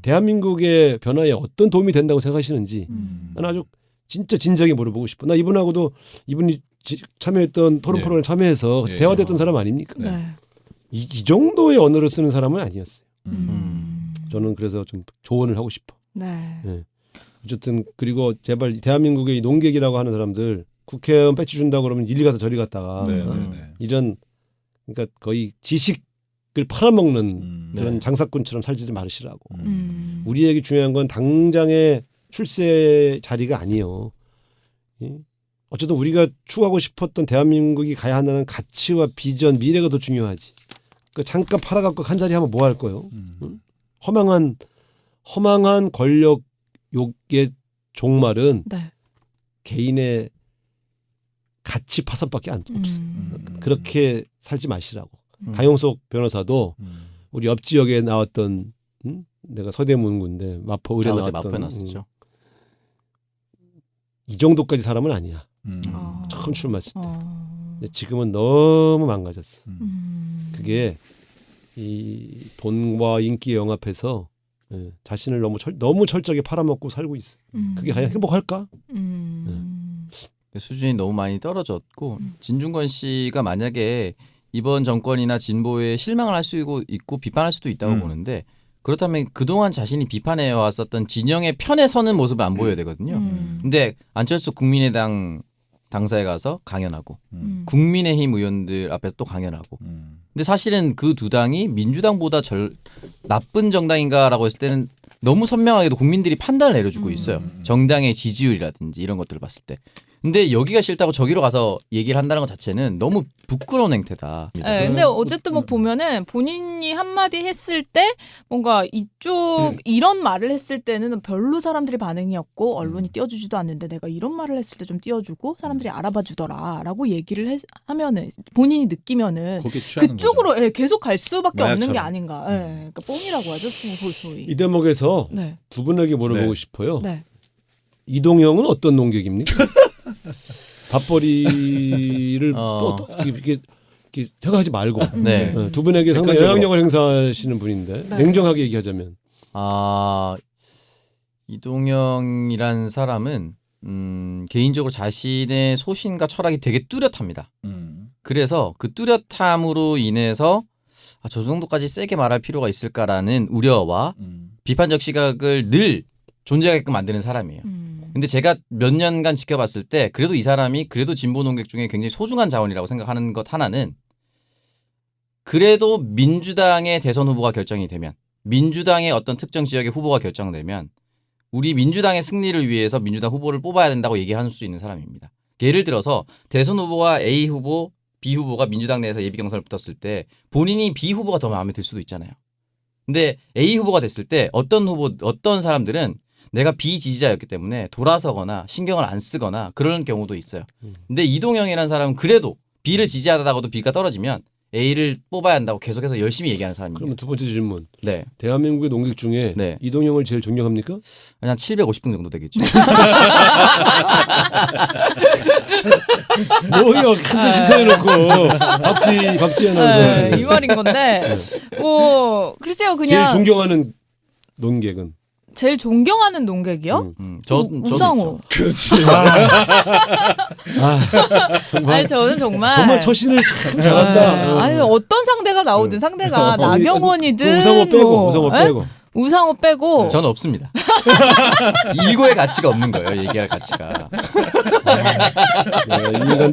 대한민국의 변화에 어떤 도움이 된다고 생각하시는지 나는 아주 진짜 진지하게 물어보고 싶어. 나 이분하고도 이분이 참여했던 토론 네. 프로그램 참여해서 네. 대화됐던 사람 아닙니까? 네. 이 정도의 언어를 쓰는 사람은 아니었어요. 음. 저는 그래서 좀 조언을 하고 싶어. 네. 네. 어쨌든 그리고 제발 대한민국의 이 농객이라고 하는 사람들 국회의원 배치 준다고 그러면 이리 가서 저리 갔다가 네, 어, 네, 네. 이런 그러니까 거의 지식을 팔아먹는 그런 네. 장사꾼처럼 살지 말으시라고. 우리에게 우리에게 중요한 건 당장의 출세 자리가 아니에요. 예? 어쨌든 우리가 추구하고 싶었던 대한민국이 가야 한다는 가치와 비전, 미래가 더 중요하지. 그 잠깐 팔아갖고 한 자리 하면 뭐 할 거예요? 응? 허망한 권력 욕의 종말은 네. 개인의 가치 파산밖에 안 없어. 그렇게 살지 마시라고. 강용석 변호사도 우리 옆 지역에 나왔던 내가 서대문구인데 마포 의뢰 어제 나왔던 마포에 났었죠. 이 정도까지 사람은 아니야. 어. 처음 출마했을 때. 어. 근데 지금은 너무 망가졌어. 그게 음. 이 돈과 인기에 영합해서 예, 자신을 너무 철저하게 팔아먹고 살고 있어. 그게 과연 행복할까? 수준이 너무 많이 떨어졌고 진중권 씨가 만약에 이번 정권이나 진보에 실망을 할 수 있고 비판할 수도 있다고 보는데 그렇다면 그동안 자신이 비판해 왔었던 진영의 편에 서는 모습을 안 보여야 되거든요. 근데 안철수 국민의당 당사에 가서 강연하고 국민의힘 의원들 앞에서 또 강연하고 근데 사실은 그 두 당이 민주당보다 나쁜 정당인가라고 했을 때는 너무 선명하게도 국민들이 판단을 내려주고 있어요. 정당의 지지율이라든지 이런 것들을 봤을 때. 근데 여기가 싫다고 저기로 가서 얘기를 한다는 것 자체는 너무 부끄러운 행태다. 네, 근데 어쨌든 뭐 보면은 본인이 한마디 했을 때 뭔가 이쪽 이런 말을 했을 때는 별로 사람들이 반응이 없고 언론이 띄워주지도 않는데 내가 이런 말을 했을 때 좀 띄워주고 사람들이 알아봐 주더라라고 얘기를 하면은 본인이 느끼면은 거기에 취하는 그쪽으로 거죠. 예, 계속 갈 수밖에 없는 게 마약처럼. 아닌가. 예, 그러니까 뽕이라고 하죠, 소위. 이 대목에서 네, 두 분에게 물어보고 네. 싶어요. 네. 이동형은 어떤 농객입니까? 밥벌이를 어. 또 이렇게 생각하지 말고 네. 두 분에게 상당히 객관적으로. 영향력을 행사하시는 분인데 네. 냉정하게 얘기하자면 이동영이란 사람은 개인적으로 자신의 소신과 철학이 되게 뚜렷합니다. 그래서 그 뚜렷함으로 인해서 저 정도까지 세게 말할 필요가 있을까라는 우려와 비판적 시각을 늘 존재하게끔 만드는 사람이에요. 근데 제가 몇 년간 지켜봤을 때 그래도 이 사람이 그래도 진보 농객 중에 굉장히 소중한 자원이라고 생각하는 것 하나는 그래도 민주당의 대선 후보가 결정이 되면 민주당의 어떤 특정 지역의 후보가 결정되면 우리 민주당의 승리를 위해서 민주당 후보를 뽑아야 된다고 얘기할 수 있는 사람입니다. 예를 들어서 대선 후보와 A 후보, B 후보가 민주당 내에서 예비 경선을 붙었을 때 본인이 B 후보가 더 마음에 들 수도 있잖아요. 근데 A 후보가 됐을 때 어떤 사람들은 내가 B 지지자였기 때문에 돌아서거나 신경을 안 쓰거나 그런 경우도 있어요. 근데 이동영이라는 사람은 그래도 B를 지지하다가도 B가 떨어지면 A를 뽑아야 한다고 계속해서 열심히 얘기하는 사람이에요. 그러면 두 번째 질문. 네. 대한민국의 농객 중에 네. 이동형을 제일 존경합니까? 한 750등 정도 되겠죠. 뭐야 한참 칭찬해놓고 박지 아나운서 네, 이 말인 건데 뭐 글쎄요 제일 그냥 존경하는 농객은 제일 존경하는 농객이요? 우상호. 그렇지. 정말 아니 저는 정말 처신을 참 잘한다. 네. 아니 어떤 상대가 나오든 상대가 나경원이든 우상호 빼고 뭐, 우상호 에? 빼고 우상호 빼고 저는 없습니다. 이거의 가치가 없는 거예요. 얘기할 가치가.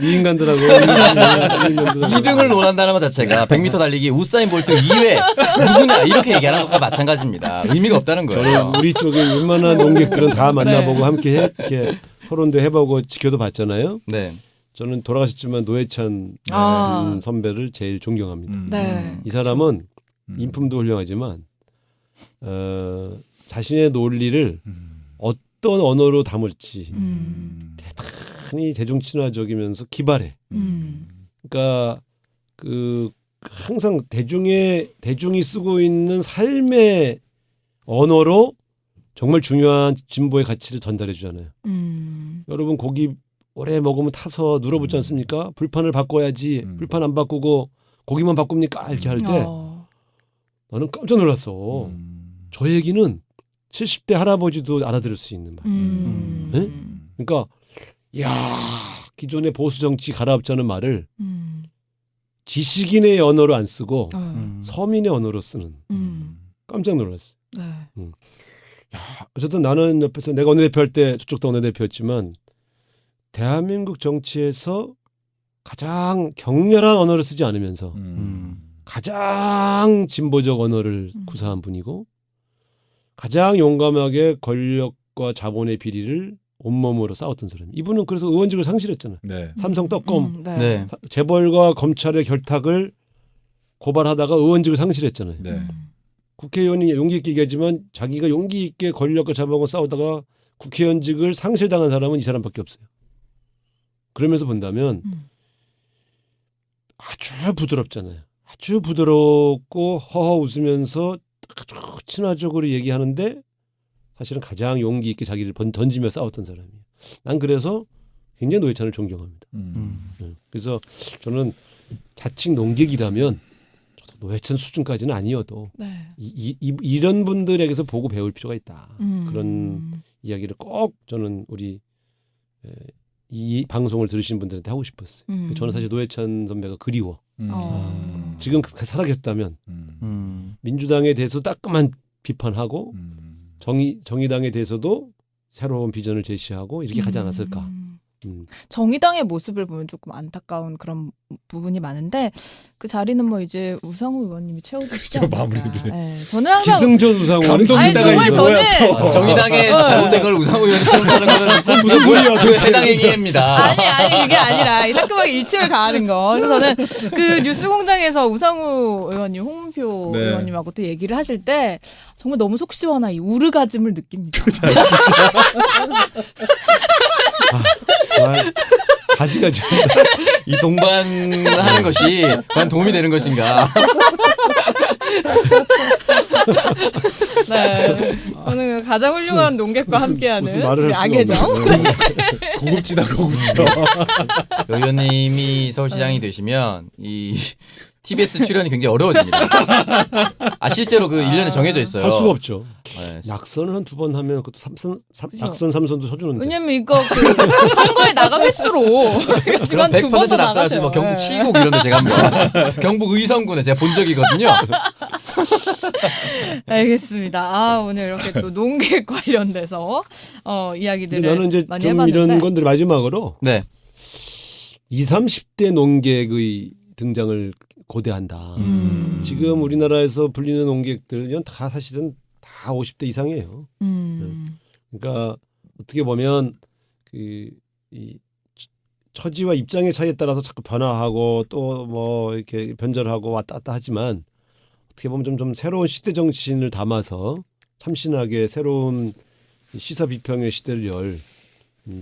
이 인간들하고 2등을 논한다는 것 자체가 100m 달리기 우사인 볼트 이외 누구냐 이렇게 얘기하는 것과 마찬가지입니다. 의미가 없다는 거예요. 저는 우리 쪽에 웬만한 농객들은 다 만나보고 함께 이렇게 토론도 해보고 지켜도 봤잖아요. 네. 저는 돌아가셨지만 노회찬 선배를 제일 존경합니다. 네. 이 사람은 인품도 훌륭하지만 자신의 논리를 어떤 언어로 담을지 대단히 대중친화적이면서 기발해. 그러니까 그 항상 대중이 쓰고 있는 삶의 언어로 정말 중요한 진보의 가치를 전달해 주잖아요. 여러분 고기 오래 먹으면 타서 눌어붙지 않습니까? 불판을 바꿔야지. 불판 안 바꾸고 고기만 바꿉니까? 이렇게 할 때 나는 깜짝 놀랐어. 저 얘기는 70대 할아버지도 알아들을 수 있는 말. 네? 그러니까 야 기존의 보수 정치 가라앉자는 말을 지식인의 언어로 안 쓰고 서민의 언어로 쓰는. 깜짝 놀랐어. 네. 야, 어쨌든 나는 옆에서 내가 원내대표할 때 저쪽도 원내대표였지만 대한민국 정치에서 가장 격렬한 언어를 쓰지 않으면서 가장 진보적 언어를 구사한 분이고 가장 용감하게 권력과 자본의 비리를 온몸으로 싸웠던 사람. 이분은 그래서 의원직을 상실했잖아요. 네. 삼성 떡검 네. 네. 재벌과 검찰의 결탁을 고발하다가 의원직을 상실했잖아요. 네. 국회의원이 용기 있게 얘기하지만 자기가 용기 있게 권력과 자본과 싸우다가 국회의원직을 상실당한 사람은 이 사람밖에 없어요. 그러면서 본다면 아주 부드럽잖아요. 아주 부드럽고 허허 웃으면서 아주 친화적으로 얘기하는데 사실은 가장 용기 있게 자기를 던지며 싸웠던 사람이에요. 난 그래서 굉장히 노회찬을 존경합니다. 그래서 저는 자칭 농객이라면 노회찬 수준까지는 아니어도 네. 이런 분들에게서 보고 배울 필요가 있다. 그런 이야기를 꼭 저는 우리 이 방송을 들으신 분들한테 하고 싶었어요. 저는 사실 노회찬 선배가 그리워. 지금 살아계셨다면 민주당에 대해서 따끔한 비판하고 정의당에 대해서도 새로운 비전을 제시하고 이렇게 가지 않았을까. 정의당의 모습을 보면 조금 안타까운 그런 부분이 많은데 그 자리는 뭐 이제 우상호 의원님이 채워주시지 않을까. 마무리를. 네. 저는 항상 기승전 우상호 감독 아니, 있다가 정말 이제 저는 정의당의 잘못된 걸 우상호 의원이 채운다는 거는 무슨 소리야, 그 도대체. 해당 행위입니다. 아니 그게 아니라 이 따끔하게 일침을 가하는 거. 그래서 저는 그 뉴스공장에서 우상호 의원님, 홍문표 네. 의원님하고 또 얘기를 하실 때 정말 너무 속 시원한 이 우르가즘을 느낍니다. 정말 가지가지. 이 동반하는 것이 과연 도움이 되는 것인가? 네, 저는 가장 훌륭한 농객과 함께하는 무슨 말을 우리 할 수가 악의정. 없네. 고급지다 고급져. 의원님이 서울시장이 되시면 이 TBS 출연이 굉장히 어려워집니다. 아 실제로 그 1년에 정해져 있어요. 할 수가 없죠. 네. 낙선을 한 2번 하면 그것도 낙선 3선도 쳐주는데. 왜냐면 이거 그 선거에 나간 횟수로 지금 그럼 한 두 번 100% 더 낙선할 수 나가죠. 있는 뭐 경북 네. 7곡 이런 데 제가 한번 경북 의성군에 제가 본 적이거든요. 알겠습니다. 아 오늘 이렇게 또 농객 관련돼서 이야기들을 근데 나는 이제 많이 좀 해봤는데 이런 건들 마지막으로 네. 20, 30대 농객의 등장을 고대한다. 지금 우리나라에서 불리는 농객들은 다 사실은 다 50대 이상이에요. 그러니까 어떻게 보면 이 처지와 입장의 차이에 따라서 자꾸 변화하고 또 뭐 이렇게 변절하고 왔다 갔다 하지만 어떻게 보면 좀 새로운 시대 정신을 담아서 참신하게 새로운 시사 비평의 시대를 열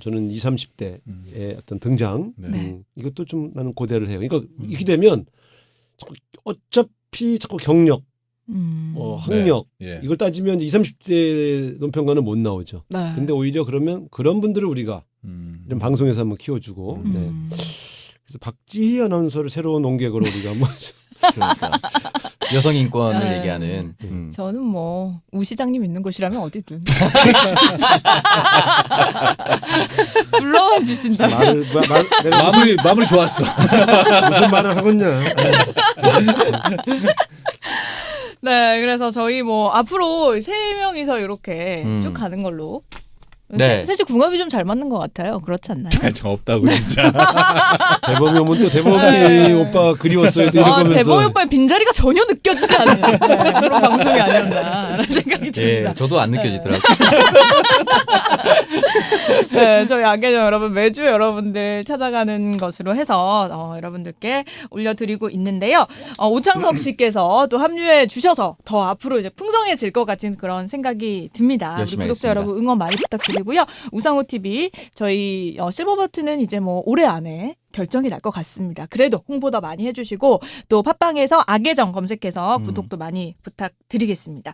저는 20, 30대의 어떤 등장 네. 이것도 좀 나는 고대를 해요. 그러니까 이렇게 되면 어차피 자꾸 경력, 학력 예. 이걸 따지면 20, 30대 논평가는 못 나오죠. 네. 근데 오히려 그러면 그런 분들을 우리가 이런 방송에서 한번 키워주고 네. 그래서 박지희 아나운서를 새로운 농객으로 우리가 한번 그러니까 여성 인권을 네. 얘기하는. 저는 뭐 우 시장님 있는 곳이라면 어디든 불러와 주신다. 내가 마무리 좋았어. 무슨 말을 하겠냐. 네, 그래서 저희 뭐 앞으로 세 명이서 이렇게 쭉 가는 걸로. 네. 사실 궁합이 좀 잘 맞는 것 같아요. 그렇지 않나요? 저 없다고 진짜. 대범이 오면 또 대범이 오빠 그리웠어요. 또 이러면서. 대범이 오빠의 빈자리가 전혀 느껴지지 않는 그런 방송이 아니었나라는 생각이 듭니다. 예, 저도 안 느껴지더라고요. 네, 저희 악의정 여러분 매주 여러분들 찾아가는 것으로 해서 여러분들께 올려드리고 있는데요. 오창석 씨께서 또 합류해 주셔서 더 앞으로 이제 풍성해질 것 같은 그런 생각이 듭니다. 우리 열심히 구독자 하겠습니다. 여러분 응원 많이 부탁드리고요. 감사하고요. 우상호 TV 저희 실버 버튼은 이제 뭐 올해 안에 결정이 날 것 같습니다. 그래도 홍보 더 많이 해주시고 또 팟빵에서 악의정 검색해서 구독도 많이 부탁드리겠습니다.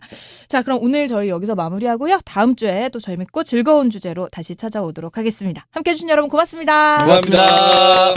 자, 그럼 오늘 저희 여기서 마무리하고요. 다음 주에 또 재밌고 즐거운 주제로 다시 찾아오도록 하겠습니다. 함께해 주신 여러분 고맙습니다. 고맙습니다.